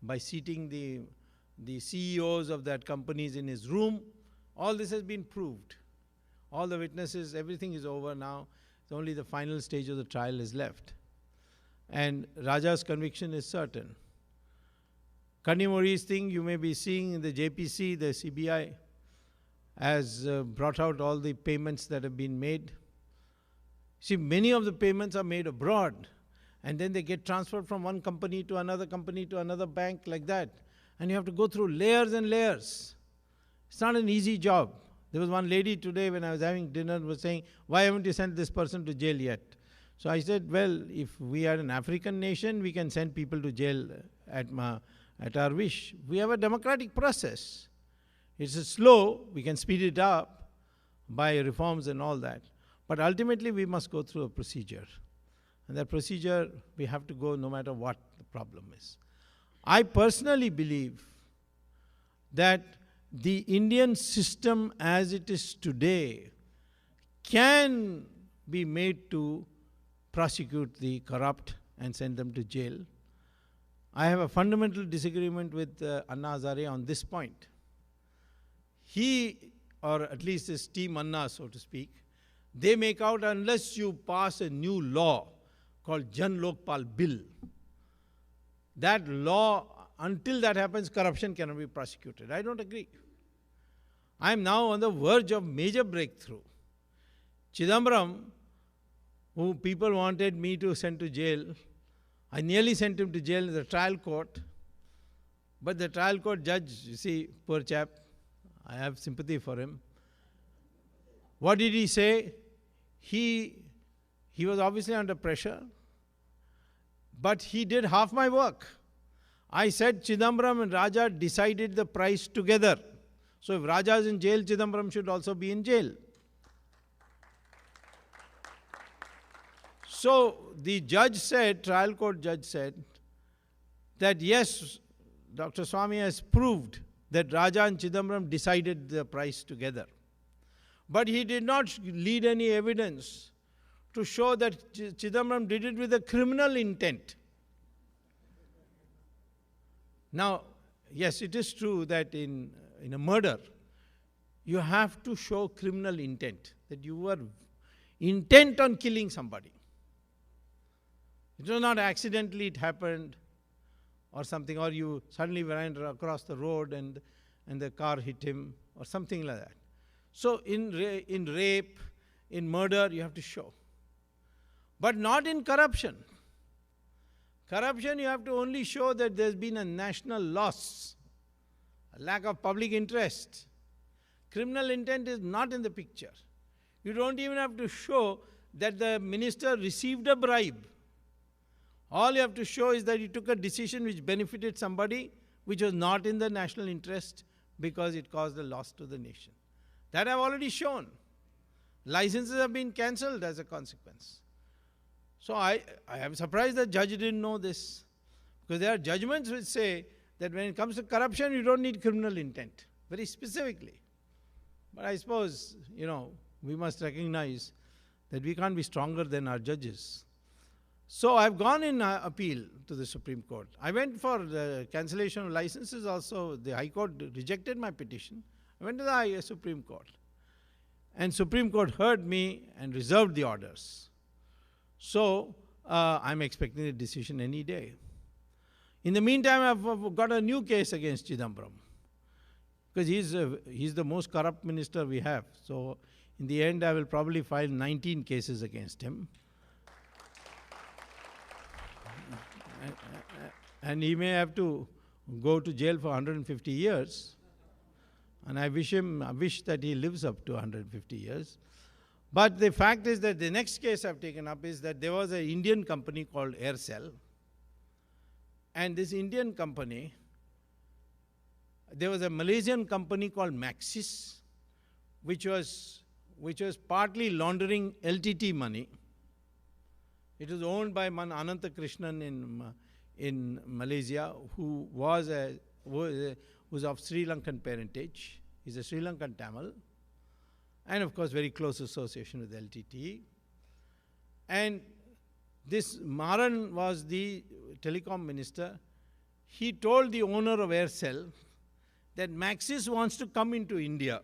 by seating the CEOs of that companies in his room. All this has been proved. All the witnesses, everything is over now. It's only the final stage of the trial is left. And Raja's conviction is certain. Kanimori's thing you may be seeing in the JPC, the CBI has brought out all the payments that have been made. See, many of the payments are made abroad, and then they get transferred from one company to another bank like that. And you have to go through layers and layers. It's not an easy job. There was one lady today when I was having dinner was saying, why haven't you sent this person to jail yet? So I said, well, if we are an African nation, we can send people to jail at our wish. We have a democratic process. It's slow, we can speed it up by reforms and all that. But ultimately we must go through a procedure. And that procedure we have to go no matter what the problem is. I personally believe that the Indian system as it is today can be made to prosecute the corrupt and send them to jail. I have a fundamental disagreement with Anna Hazare on this point. He, or at least his team Anna, so to speak, they make out unless you pass a new law called Jan Lokpal Bill, that law, until that happens, corruption cannot be prosecuted. I don't agree. I am now on the verge of major breakthrough. Chidambaram, who people wanted me to send to jail, I nearly sent him to jail in the trial court. But the trial court judge, you see, poor chap, I have sympathy for him. What did he say? He was obviously under pressure, but he did half my work. I said Chidambaram and Raja decided the price together. So if Raja is in jail, Chidambaram should also be in jail. So the judge said, trial court judge said, that yes, Dr. Swami has proved that Raja and Chidambaram decided the price together. But he did not lead any evidence to show that Chidambaram did it with a criminal intent. Now, yes, it is true that in a murder, you have to show criminal intent, that you were intent on killing somebody. It was not accidentally it happened or something, or you suddenly ran across the road and the car hit him or something like that. So in rape, in murder, you have to show. But not in corruption. Corruption, you have to only show that there's been a national loss, a lack of public interest. Criminal intent is not in the picture. You don't even have to show that the minister received a bribe. All you have to show is that he took a decision which benefited somebody, which was not in the national interest because it caused a loss to the nation. That I've already shown. Licenses have been cancelled as a consequence. So I am surprised the judge didn't know this. Because there are judgments which say that when it comes to corruption, you don't need criminal intent, very specifically. But I suppose, we must recognize that we can't be stronger than our judges. So I've gone in appeal to the Supreme Court. I went for the cancellation of licenses also. The High Court rejected my petition. I went to the Supreme Court. And Supreme Court heard me and reserved the orders. So I'm expecting a decision any day. In the meantime, I've got a new case against Chidambaram. Because he's the most corrupt minister we have. So in the end, I will probably file 19 cases against him. And he may have to go to jail for 150 years. And I wish that he lives up to 150 years. But the fact is that the next case I've taken up is that there was an Indian company called Aircel. And this Indian company, there was a Malaysian company called Maxis, which was partly laundering LTT money. It was owned by Anantha Krishnan in Malaysia, who was of Sri Lankan parentage. He's a Sri Lankan Tamil. And of course, very close association with LTT. And this Maran was the telecom minister. He told the owner of Aircel that Maxis wants to come into India.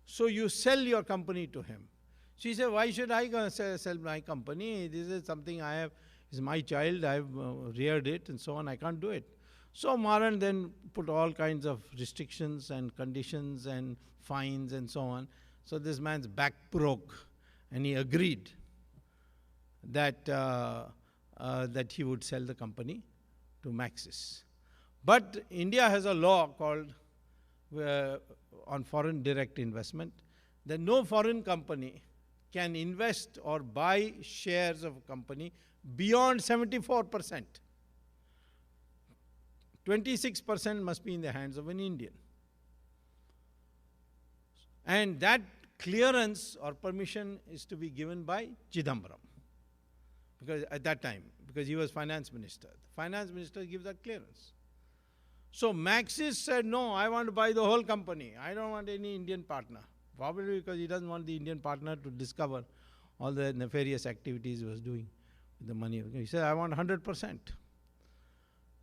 So you sell your company to him. She said, why should I go sell my company? This is something I have, it's my child, I have reared it and so on, I can't do it. So Maran then put all kinds of restrictions and conditions and fines and so on. So this man's back broke and he agreed that, that he would sell the company to Maxis. But India has a law called on foreign direct investment that no foreign company can invest or buy shares of a company beyond 74%. 26% must be in the hands of an Indian. And that clearance or permission is to be given by Chidambaram. because at that time, because he was finance minister. The finance minister gives that clearance. So Maxis said, no, I want to buy the whole company. I don't want any Indian partner. Probably because he doesn't want the Indian partner to discover all the nefarious activities he was doing with the money. He said, I want 100%.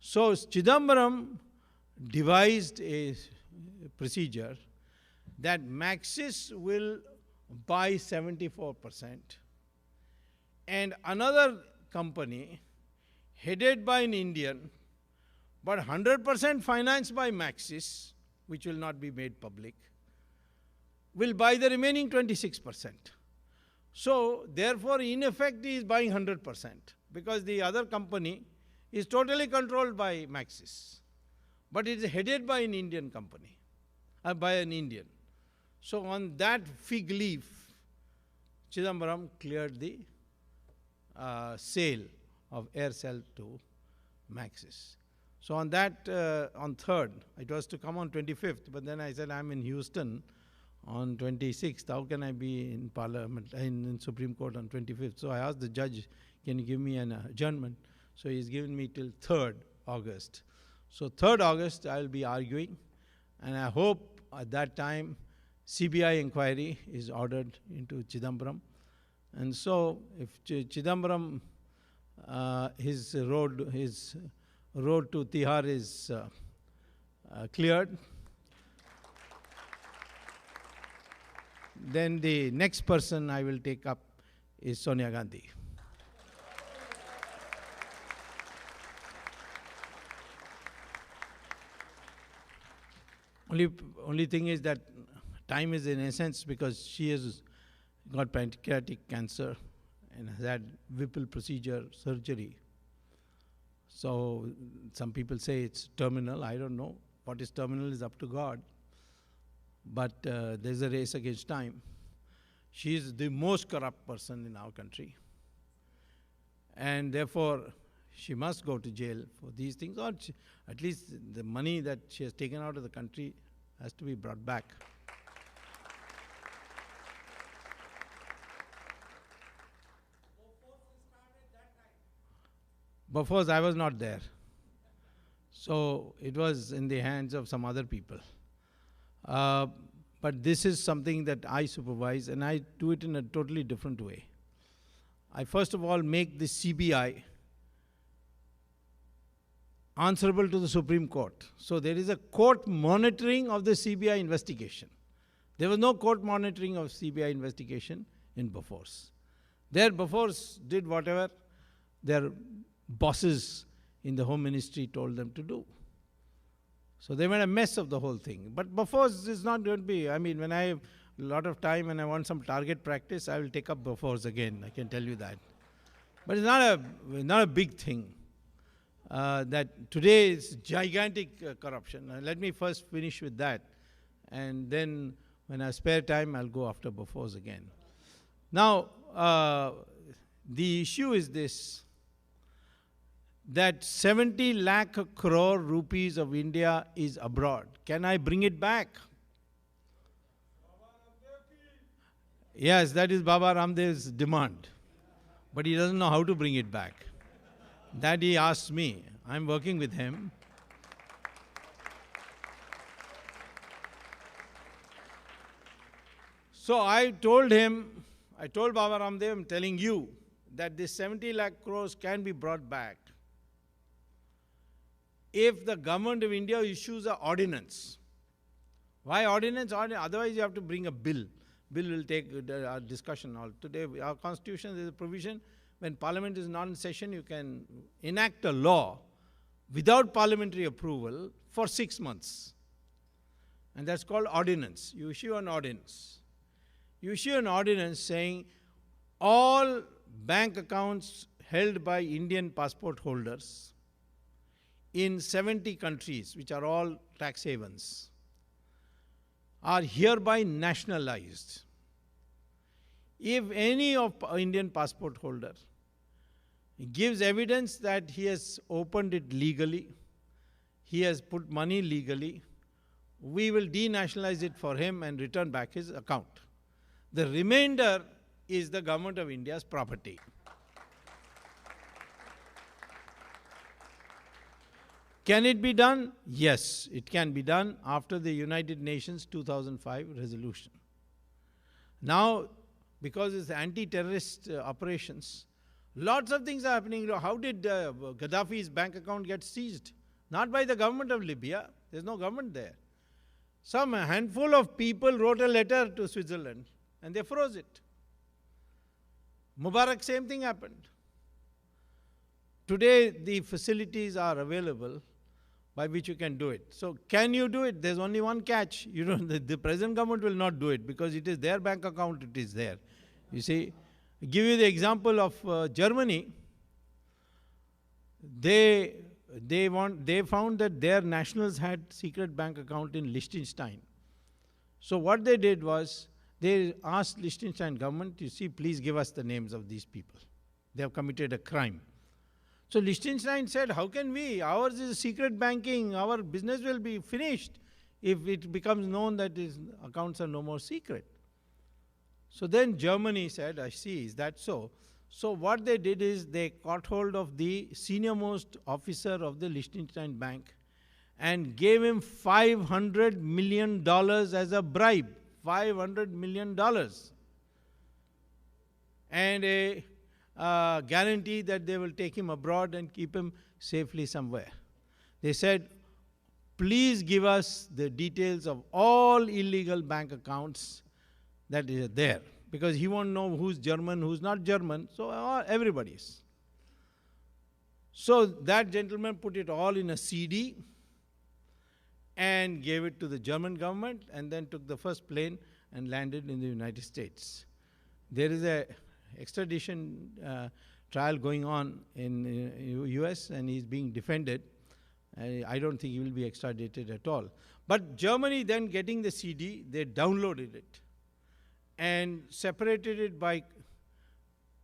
So Chidambaram devised a procedure that Maxis will buy 74% and another company headed by an Indian but 100% financed by Maxis, which will not be made public, will buy the remaining 26%. So therefore, in effect, he is buying 100% because the other company is totally controlled by Maxis, but it is headed by an Indian company, by an Indian. So on that fig leaf, Chidambaram cleared the sale of Aircel to Maxis. So on that, on 3rd, it was to come on 25th, but then I said, I'm in Houston on 26th. How can I be in Parliament, in Supreme Court on 25th? So I asked the judge, can you give me an adjournment? So he's given me till 3rd August. So 3rd August, I'll be arguing, and I hope at that time, CBI inquiry is ordered into Chidambaram. And so if Chidambaram, his road to Tihar is cleared, then the next person I will take up is Sonia Gandhi. Only thing is that time is in essence because she has got pancreatic cancer and has had Whipple procedure surgery. So some people say it's terminal. I don't know. What is terminal is up to God. But there's a race against time. She is the most corrupt person in our country. And therefore, she must go to jail for these things, or at least the money that she has taken out of the country has to be brought back. Bofors, I was not there. So it was in the hands of some other people. But this is something that I supervise, and I do it in a totally different way. I first of all make the CBI answerable to the Supreme Court. So there is a court monitoring of the CBI investigation. There was no court monitoring of CBI investigation in Bofors. There, Bofors did whatever their bosses in the Home Ministry told them to do. So they made a mess of the whole thing. But Bofors is not going to be, I mean, when I have a lot of time and I want some target practice, I will take up Bofors again, I can tell you that. But it's not a big thing. That today is gigantic corruption. Let me first finish with that. And then when I have spare time, I'll go after Bofors again. Now, the issue is this, that 70 lakh crore rupees of India is abroad. Can I bring it back? Yes, that is Baba Ramdev's demand. But he doesn't know how to bring it back. That he asked me. I'm working with him. So I told Baba Ramdev, I'm telling you that this 70 lakh crores can be brought back if the government of India issues an ordinance. Why ordinance? Otherwise you have to bring a bill. Bill will take our discussion all. Today, our constitution, there is a provision, when parliament is not in session, you can enact a law without parliamentary approval for 6 months. And that's called ordinance. You issue an ordinance. You issue an ordinance saying all bank accounts held by Indian passport holders in 70 countries, which are all tax havens, are hereby nationalized. If any of Indian passport holder gives evidence that he has opened it legally, he has put money legally, we will denationalize it for him and return back his account. The remainder is the government of India's property. Can it be done? Yes, it can be done after the United Nations 2005 resolution. Now, because it's anti-terrorist operations, lots of things are happening. How did Gaddafi's bank account get seized? Not by the government of Libya. There's no government there. Some handful of people wrote a letter to Switzerland and they froze it. Mubarak, same thing happened. Today, the facilities are available by which you can do it. So, can you do it? There's only one catch. You don't, the present government will not do it because it is their bank account, it is there. You see, I give you the example of Germany. They found that their nationals had secret bank account in Liechtenstein. So what they did was, they asked Liechtenstein government, you see, please give us the names of these people. They have committed a crime. So Liechtenstein said, how can we? Ours is secret banking. Our business will be finished if it becomes known that his accounts are no more secret. So then Germany said, I see, is that so? So what they did is they caught hold of the senior-most officer of the Liechtenstein bank and gave him $500 million as a bribe. $500 million. And a guarantee that they will take him abroad and keep him safely somewhere. They said, please give us the details of all illegal bank accounts that is there. Because he won't know who's German, who's not German, so everybody's. So that gentleman put it all in a CD and gave it to the German government and then took the first plane and landed in the United States. There is a extradition trial going on in US and he's being defended. I don't think he will be extradited at all. But Germany then getting the CD, they downloaded it and separated it by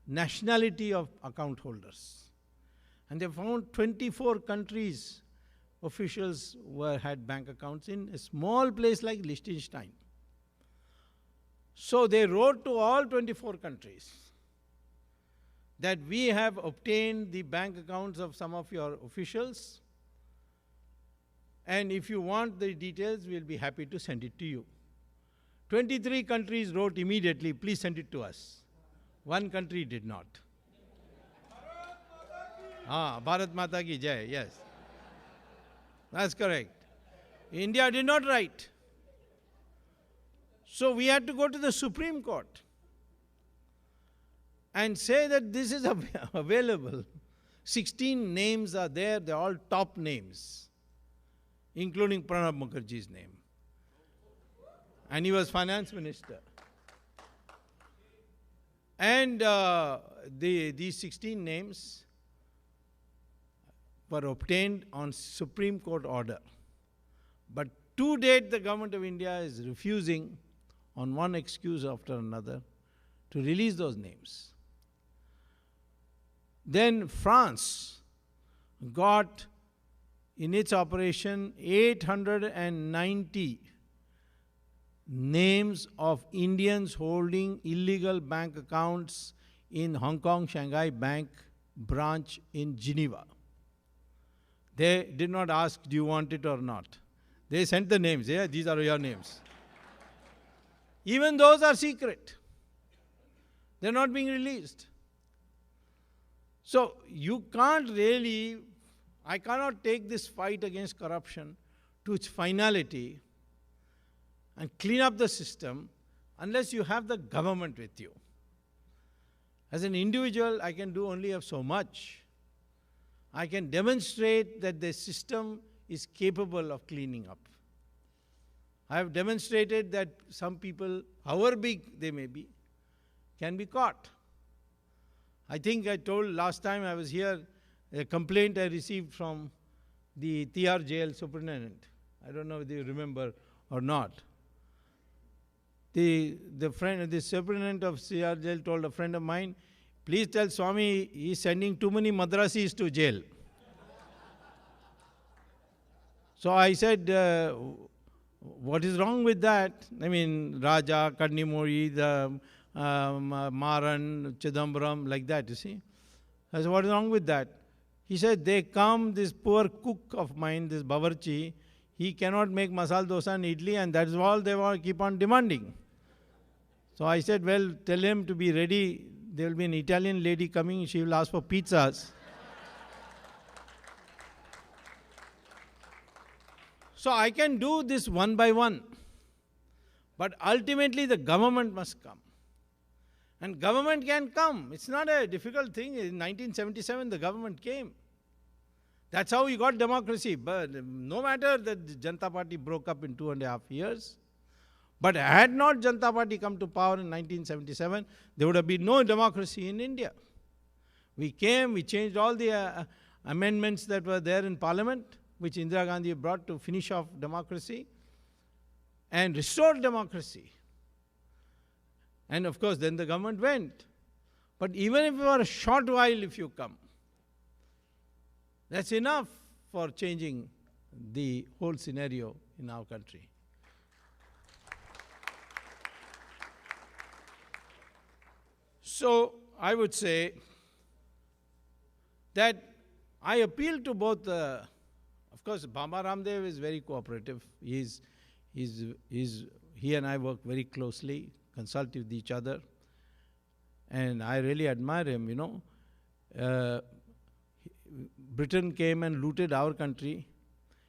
nationality of account holders. And they found 24 countries officials had bank accounts in a small place like Liechtenstein. So they wrote to all 24 countries that we have obtained the bank accounts of some of your officials, and if you want the details, we'll be happy to send it to you. 23 countries wrote immediately, please send it to us. One country did not. Bharat Mata ki Jai, yes. That's correct. India did not write. So we had to go to the Supreme Court and say that this is available. 16 names are there, they're all top names, including Pranab Mukherjee's name. And he was finance minister. And these 16 names were obtained on Supreme Court order. But to date, the government of India is refusing, on one excuse after another, to release those names. Then France got, in its operation, 890 names of Indians holding illegal bank accounts in Hong Kong Shanghai Bank branch in Geneva. They did not ask, do you want it or not? They sent the names. Yeah, these are your names. Even those are secret. They're not being released. So you can't really, I cannot take this fight against corruption to its finality and clean up the system unless you have the government with you. As an individual, I can do only so much. I can demonstrate that the system is capable of cleaning up. I have demonstrated that some people, however big they may be, can be caught. I think I told last time I was here, a complaint I received from the TR jail superintendent. I don't know whether you remember or not. The superintendent of CR jail told a friend of mine, please tell Swami he's sending too many madrasis to jail. So I said, what is wrong with that? I mean, Raja, Kadnimori, the Maran, Chidambaram, like that, you see. I said, what is wrong with that? He said, they come, this poor cook of mine, this Bawarchi, he cannot make masala dosa and idli, and that's all they keep on demanding. So I said, well, tell him to be ready. There will be an Italian lady coming, she will ask for pizzas. So I can do this one by one. But ultimately the government must come. And government can come. It's not a difficult thing. In 1977, the government came. That's how we got democracy. But no matter that the Janata Party broke up in 2.5 years, but had not Janata Party come to power in 1977, there would have been no democracy in India. We came, we changed all the amendments that were there in Parliament, which Indira Gandhi brought to finish off democracy and restored democracy. And of course, then the government went. But even if for a short while, if you come, that's enough for changing the whole scenario in our country. So I would say that I appeal to both, of course, Baba Ramdev is very cooperative. He and I work very closely, consult with each other, and I really admire him, you know. Britain came and looted our country.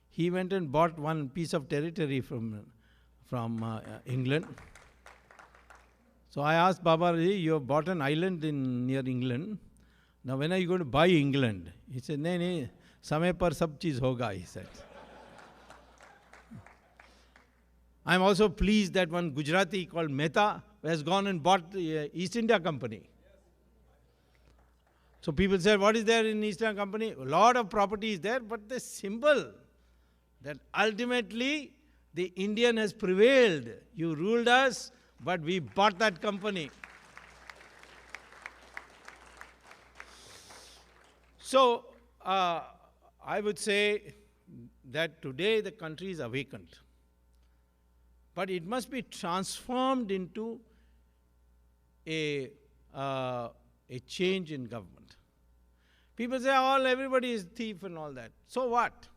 He went and bought one piece of territory from England. So I asked Baba, you have bought an island near England. Now when are you going to buy England? He said, nahi, samay par sab cheez hoga, he said. I'm also pleased that one Gujarati called Mehta has gone and bought the East India Company. So people said, what is there in East India Company? A lot of property is there, but the symbol that ultimately the Indian has prevailed. You ruled us, but we bought that company. So I would say that today the country is awakened. But it must be transformed into a change in government. People say, everybody is thief and all that. So what?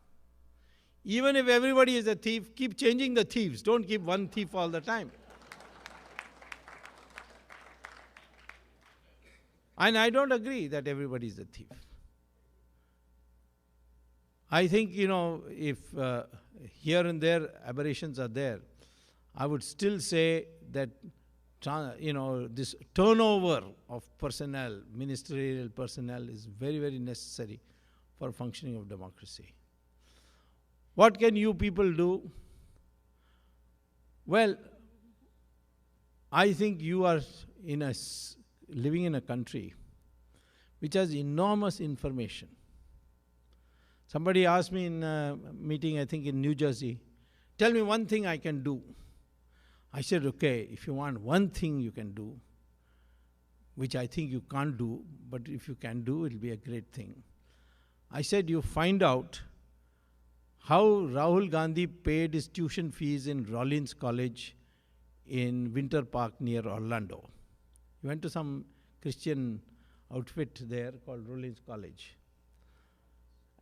Even if everybody is a thief, keep changing the thieves. Don't keep one thief all the time. And I don't agree that everybody is a thief. I think, you know, if here and there aberrations are there, I would still say that, you know, this turnover of personnel, ministerial personnel, is very, very necessary for functioning of democracy. What can you people do? Well, I think you are living in a country which has enormous information. Somebody asked me in a meeting, I think in New Jersey, tell me one thing I can do. I said, okay, if you want one thing you can do, which I think you can't do, but if you can do, it will be a great thing. I said, you find out how Rahul Gandhi paid his tuition fees in Rollins College in Winter Park near Orlando. He went to some Christian outfit there called Rollins College.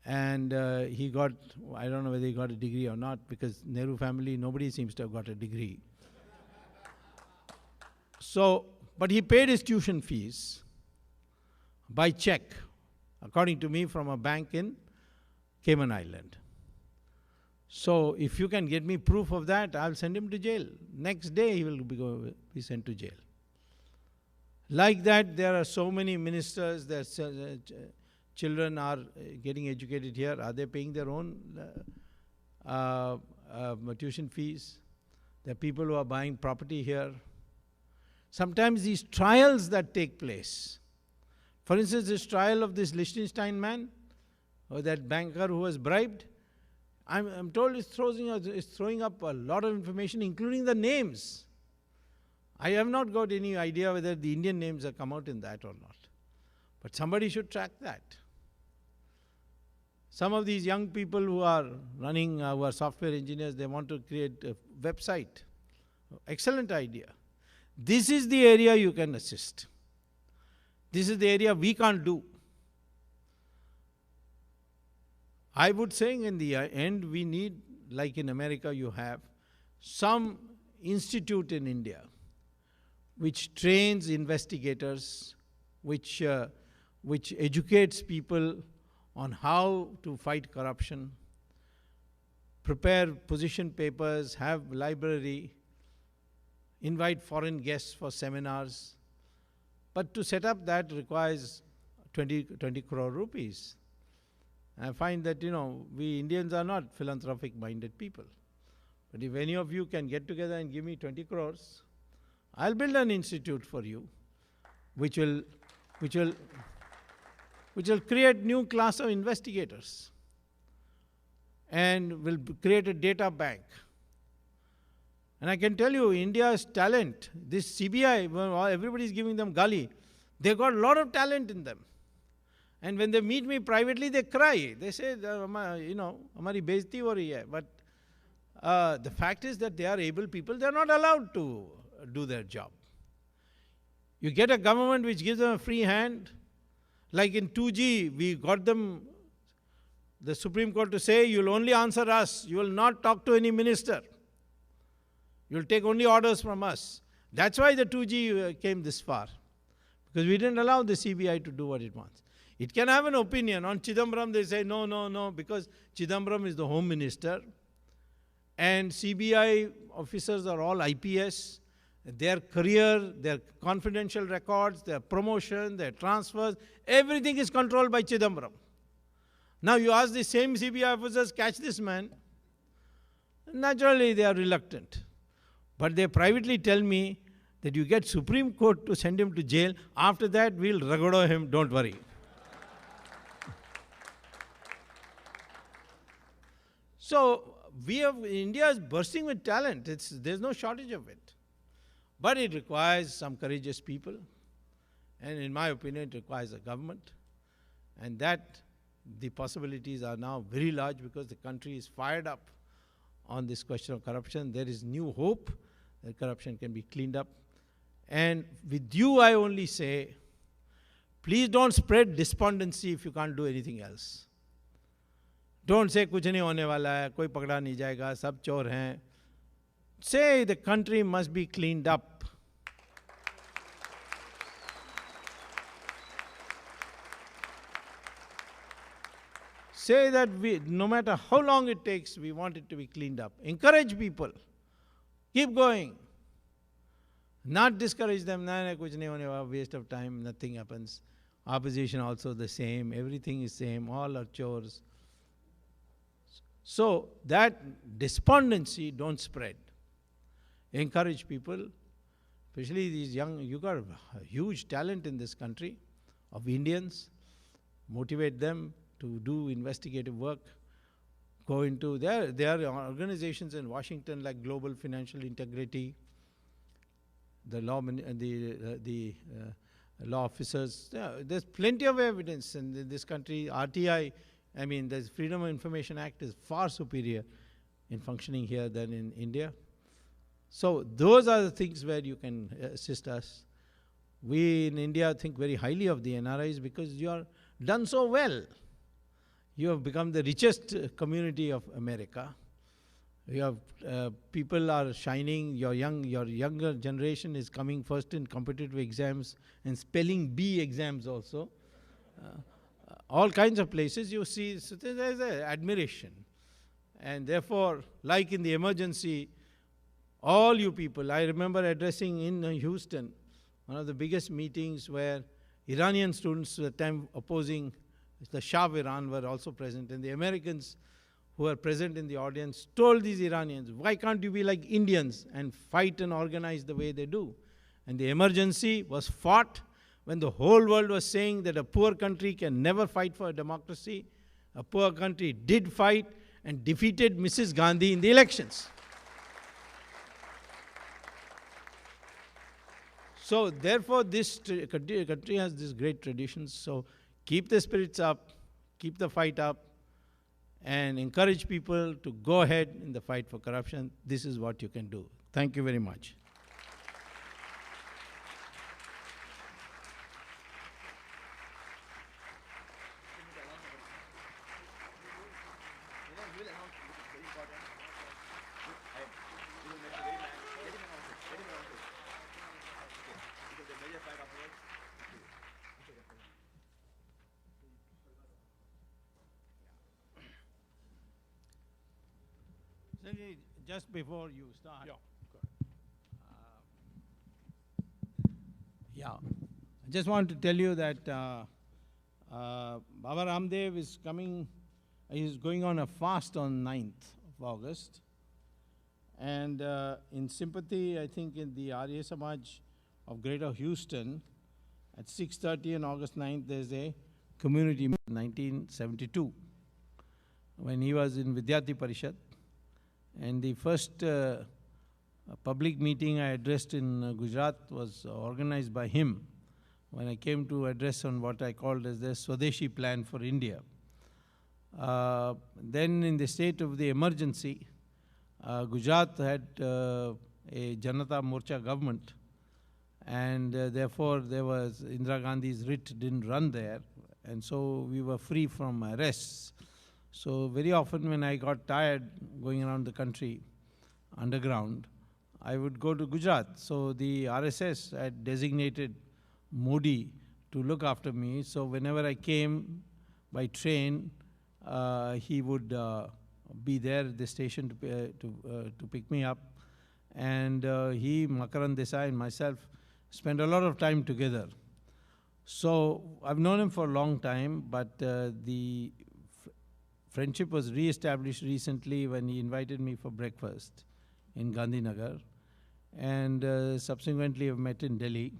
And he got, I don't know whether he got a degree or not, because Nehru family, nobody seems to have got a degree. So, but he paid his tuition fees by check, according to me, from a bank in Cayman Island. So, if you can get me proof of that, I'll send him to jail. Next day, he will be sent to jail. Like that, there are so many ministers, their children are getting educated here. Are they paying their own tuition fees? There are people who are buying property here. Sometimes these trials that take place, for instance, this trial of this Liechtenstein man, or that banker who was bribed, I'm told it's throwing up a lot of information, including the names. I have not got any idea whether the Indian names have come out in that or not. But somebody should track that. Some of these young people who are running, who are software engineers, they want to create a website. Excellent idea. This is the area you can assist. This is the area we can't do. I would say in the end, we need, like in America you have, some institute in India which trains investigators, which educates people on how to fight corruption, prepare position papers, have library, invite foreign guests for seminars. But to set up that requires 20 crore rupees. I find that, we Indians are not philanthropic-minded people. But if any of you can get together and give me 20 crores, I'll build an institute for you, which will create new class of investigators and will create a data bank. And I can tell you, India's talent, this CBI, everybody's giving them gali, they've got a lot of talent in them. And when they meet me privately, they cry. They say, hamari bezti ho rahi hai. But the fact is that they are able people, they are not allowed to do their job. You get a government which gives them a free hand. Like in 2G, we got them, the Supreme Court, to say, you will only answer us. You will not talk to any minister. You will take only orders from us. That's why the 2G came this far. Because we didn't allow the CBI to do what it wants. It can have an opinion. On Chidambaram, they say, no, because Chidambaram is the Home Minister. And CBI officers are all IPS. Their career, their confidential records, their promotion, their transfers, everything is controlled by Chidambaram. Now you ask the same CBI officers, catch this man. Naturally, they are reluctant. But they privately tell me that you get Supreme Court to send him to jail. After that, we'll ragado him, don't worry. So, India is bursting with talent. There's no shortage of it. But it requires some courageous people. And in my opinion, it requires a government. And that the possibilities are now very large because the country is fired up on this question of corruption. There is new hope that corruption can be cleaned up. And with you, I only say, please don't spread despondency if you can't do anything else. Don't say, kuch nahi hone wala hai, koi pakda nahi jayega, sab chor hain. Say the country must be cleaned up. Say that no matter how long it takes, we want it to be cleaned up. Encourage people. Keep going. Not discourage them. Nahi, kuch nahi hone wala, waste of time, nothing happens. Opposition also the same. Everything is same. All are chores. So that despondency don't spread. Encourage people, especially these young, you got a huge talent in this country of Indians. Motivate them to do investigative work. Go into, there are organizations in Washington like Global Financial Integrity, the law officers. There's plenty of evidence in this country. RTI, the Freedom of Information Act is far superior in functioning here than in India. So those are the things where you can assist us. We in India think very highly of the NRIs because you are done so well. You have become the richest community of America. You have people are shining. Your younger generation is coming first in competitive exams and spelling bee exams also. All kinds of places you see, so there's an admiration. And therefore, like in the emergency, all you people, I remember addressing in Houston, one of the biggest meetings where Iranian students at the time opposing the Shah of Iran were also present. And the Americans who were present in the audience told these Iranians, why can't you be like Indians and fight and organize the way they do? And the emergency was fought when the whole world was saying that a poor country can never fight for a democracy. A poor country did fight and defeated Mrs. Gandhi in the elections. So therefore, this country has this great traditions. So keep the spirits up, keep the fight up, and encourage people to go ahead in the fight for corruption. This is what you can do. Thank you very much. Let me, just before you start. Yeah. Yeah. I just want to tell you that Baba Ramdev is coming, he's going on a fast on 9th of August. And in sympathy, I think in the Arya Samaj of Greater Houston, at 6:30 on August 9th, there's a community meeting in 1972, when he was in Vidyarthi Parishad. And the first public meeting I addressed in Gujarat was organized by him when I came to address on what I called as the Swadeshi plan for India. Then in the state of the emergency, Gujarat had a Janata Morcha government, and therefore there was Indira Gandhi's writ didn't run there, and so we were free from arrests. So very often when I got tired going around the country underground, I would go to Gujarat. So the RSS had designated Modi to look after me. So whenever I came by train, he would be there at the station to pick me up. And he, Makaran Desai, and myself spent a lot of time together. So I've known him for a long time, but the friendship was re-established recently when he invited me for breakfast in Gandhinagar, and subsequently I've met in Delhi.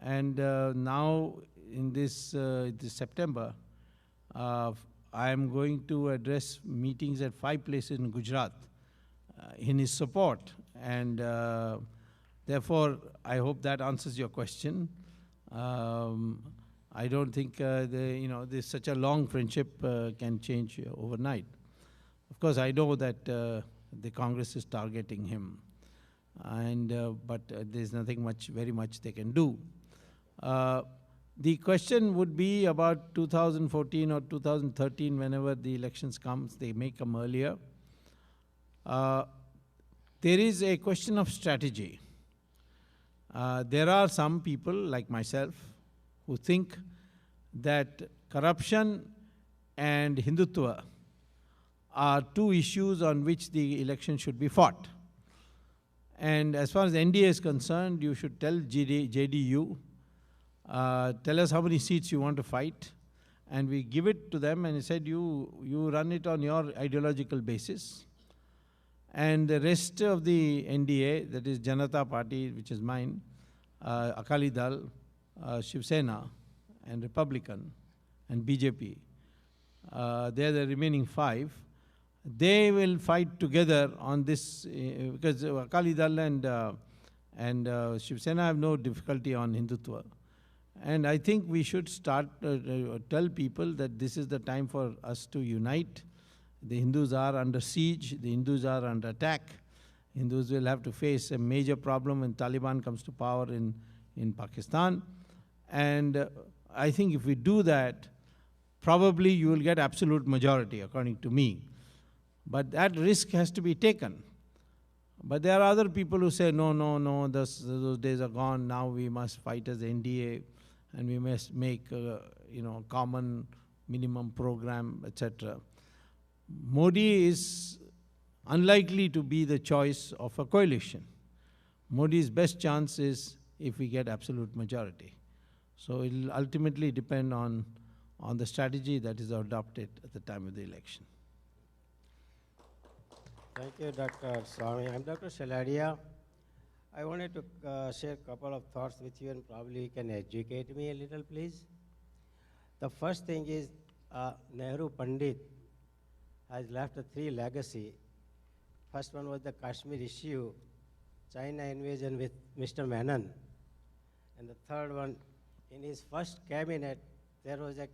And now in this September, I am going to address meetings at 5 places in Gujarat in his support, and therefore I hope that answers your question. I don't think this such a long friendship can change overnight. Of course, I know that the Congress is targeting him, and but there's nothing very much they can do. The question would be about 2014 or 2013, whenever the elections comes. They may come earlier. There is a question of strategy. There are some people like myself who think that corruption and Hindutva are two issues on which the election should be fought. And as far as NDA is concerned, you should tell JDU, tell us how many seats you want to fight, and we give it to them, and he said, you run it on your ideological basis. And the rest of the NDA, that is Janata Party, which is mine, Akali Dal, Shiv Sena, and Republican, and BJP, they're the remaining 5. They will fight together on this, because Akali Dal and Shiv Sena have no difficulty on Hindutva. And I think we should start tell people that this is the time for us to unite. The Hindus are under siege, the Hindus are under attack. Hindus will have to face a major problem when Taliban comes to power in Pakistan. And I think if we do that, probably you will get absolute majority, according to me. But that risk has to be taken. But there are other people who say, no, those days are gone. Now we must fight as NDA, and we must make common minimum program, etc. Modi is unlikely to be the choice of a coalition. Modi's best chance is if we get absolute majority. So it will ultimately depend on the strategy that is adopted at the time of the election. Thank you, Dr. Swami. I'm Dr. Shalaria. I wanted to share a couple of thoughts with you, and probably you can educate me a little, please. The first thing is Nehru Pandit has left 3 legacy. First one was the Kashmir issue, China invasion with Mr. Menon. And the third one, in his first cabinet, there was a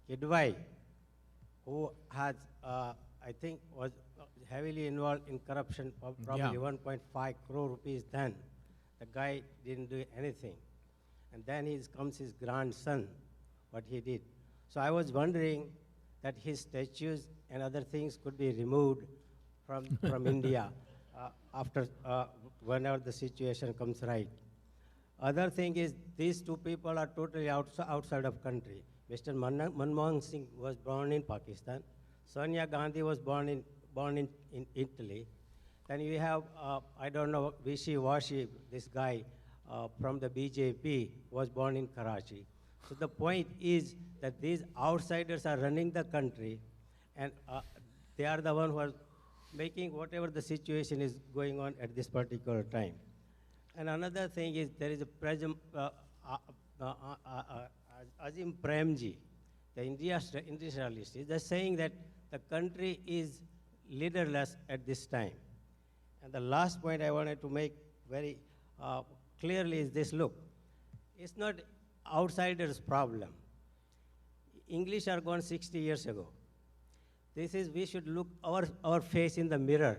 Kidwai who has, I think, was heavily involved in corruption, probably 1.5 crore rupees then. The guy didn't do anything. And then comes his grandson, what he did. So I was wondering that his statues and other things could be removed from India after whenever the situation comes right. Other thing is, these 2 people are totally outside of country. Mr. Manmohan Singh was born in Pakistan. Sonia Gandhi was born born in Italy. Then you have, I don't know, Wishy-Washy, this guy from the BJP was born in Karachi. So the point is that these outsiders are running the country, and they are the one who are making whatever the situation is going on at this particular time. And another thing is there is a Azim Premji, the industrialist, is just saying that the country is leaderless at this time. And the last point I wanted to make very clearly is this: look, it's not outsiders' problem. English are gone 60 years ago. This is, we should look our face in the mirror,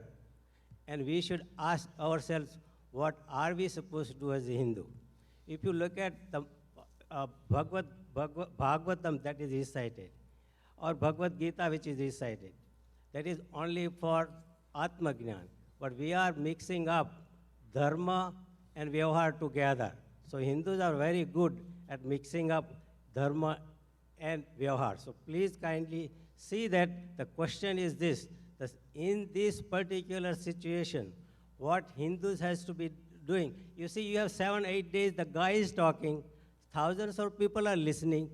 and we should ask ourselves, what are we supposed to do as a Hindu? If you look at the Bhagavatam that is recited, or Bhagavad Gita which is recited, that is only for Atma Gnan. But we are mixing up dharma and vyavahar together. So Hindus are very good at mixing up dharma and vyavahar. So please kindly see that the question is this: that in this particular situation, what Hindus has to be doing. You see, you have 7-8 days, the guy is talking, thousands of people are listening.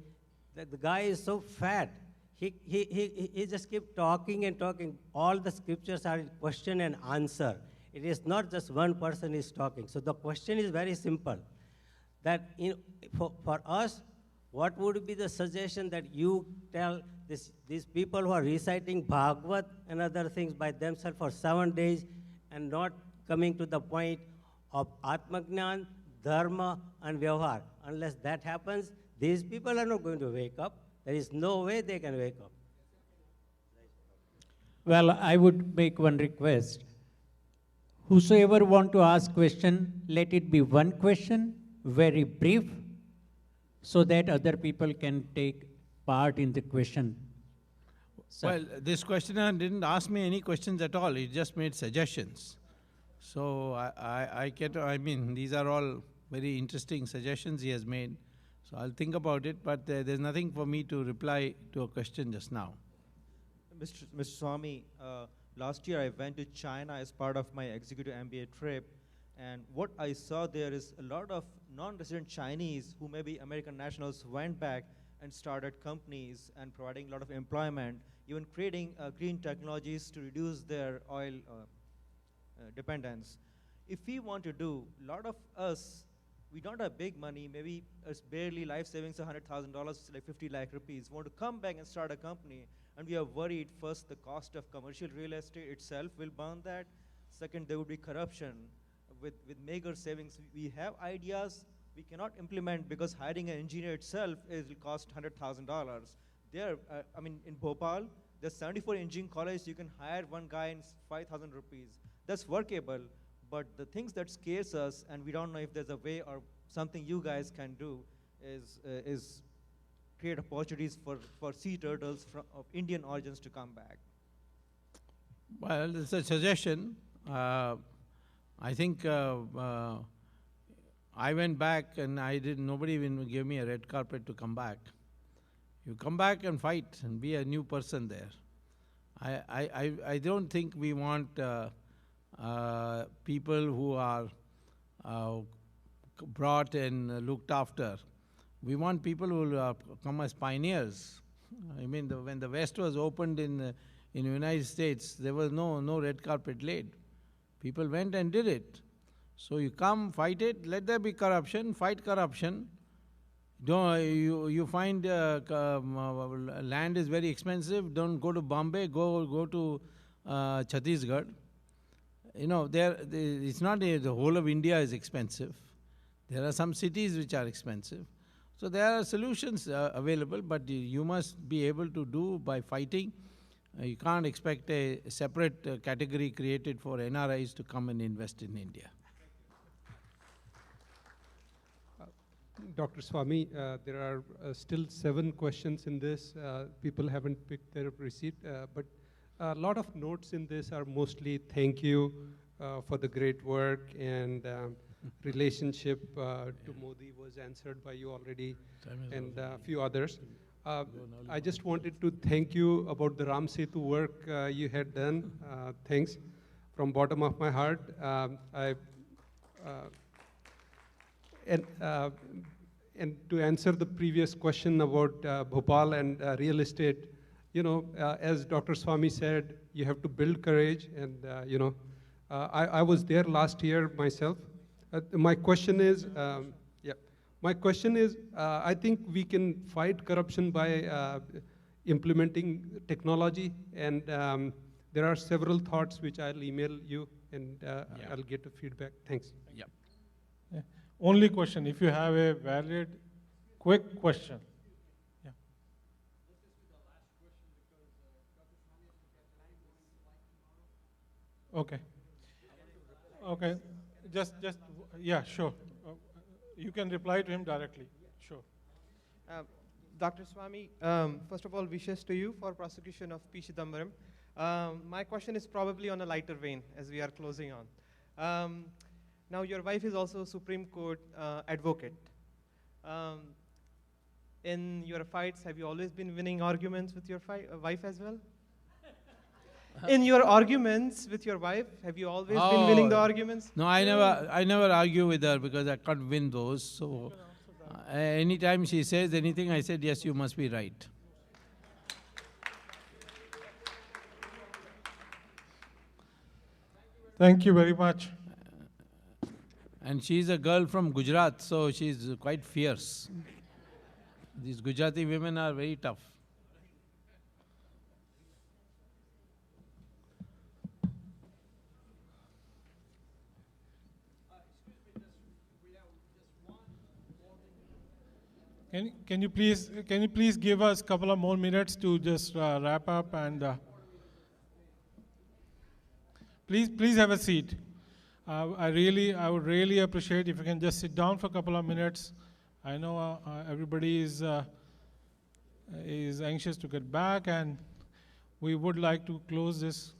The guy is so fat. He just keeps talking and talking. All the scriptures are question and answer. It is not just one person is talking. So the question is very simple. That for us, what would be the suggestion that you tell these people who are reciting Bhagavad and other things by themselves for 7 days and not coming to the point of Atmagnan, Dharma, and Vyavahar? Unless that happens, these people are not going to wake up. There is no way they can wake up. Well, I would make one request. Whosoever want to ask question, let it be one question, very brief, so that other people can take part in the question. Sir. Well, this questioner didn't ask me any questions at all. He just made suggestions. So I mean, these are all very interesting suggestions he has made. So I'll think about it, but there's nothing for me to reply to a question just now. Mr. Swami, last year I went to China as part of my executive MBA trip, and what I saw there is a lot of non-resident Chinese who may be American nationals went back and started companies and providing a lot of employment, even creating green technologies to reduce their oil dependence. If we want to do, a lot of us, we don't have big money, maybe it's barely life savings $100,000, like 50 lakh rupees, want to come back and start a company, and we are worried first the cost of commercial real estate itself will burn that. Second, there would be corruption. With meager savings, we have ideas we cannot implement because hiring an engineer itself will cost $100,000. There, I mean, in Bhopal, there's 74 engineering colleges. You can hire one guy in 5,000 rupees. That's workable, but the things that scares us, and we don't know if there's a way or something you guys can do, is create opportunities for sea turtles of Indian origins to come back. Well, it's a suggestion. I think I went back and nobody even gave me a red carpet to come back. You come back and fight and be a new person there. I don't think we want people who are brought and looked after. We want people who will come as pioneers. I mean, when the West was opened in the United States, there was no red carpet laid. People went and did it. So you come, fight it, let there be corruption, fight corruption. You find land is very expensive, don't go to Bombay, go to Chhattisgarh. You know, it's not the whole of India is expensive. There are some cities which are expensive. So there are solutions available, but you must be able to do by fighting. You can't expect a separate category created for NRIs to come and invest in India. Dr. Swamy, there are still 7 questions in this. People haven't picked their receipt, but a lot of notes in this are mostly thank you for the great work, and relationship to Modi was answered by you already, and a few others. I just wanted to thank you about the Ram Setu work you had done. Thanks from bottom of my heart. And to answer the previous question about Bhopal and real estate, as Dr. Swami said, you have to build courage. And, I was there last year myself. My question is, I think we can fight corruption by implementing technology. And there are several thoughts which I'll email you, and I'll get a feedback. Thanks. Yeah. Only question, if you have a valid, quick question. Yeah. Okay. Okay. Yeah, sure. You can reply to him directly. Sure. Dr. Swami, first of all, wishes to you for prosecution of P. Chidambaram. My question is probably on a lighter vein as we are closing on. Now, your wife is also a Supreme Court advocate. In your fights, have you always been winning arguments with your wife as well? In your arguments with your wife, have you always been winning the arguments? No, I never argue with her because I can't win those. So anytime she says anything, I said, yes, you must be right. Thank you very much. And she's a girl from Gujarat, so she's quite fierce. These Gujarati women are very tough. Can you please give us a couple of more minutes to just wrap up, and please have a seat. I would really appreciate if you can just sit down for a couple of minutes. I know everybody is anxious to get back, and we would like to close this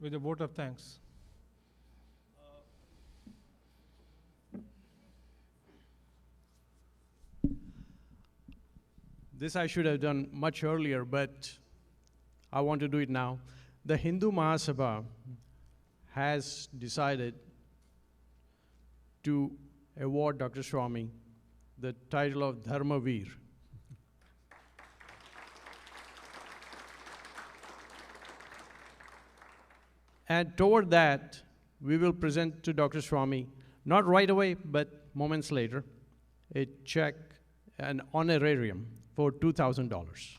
with a vote of thanks. This I should have done much earlier, but I want to do it now. The Hindu Mahasabha has decided to award Dr. Swami the title of Dharmavir. And toward that, we will present to Dr. Swami, not right away, but moments later, a check, an honorarium for $2,000.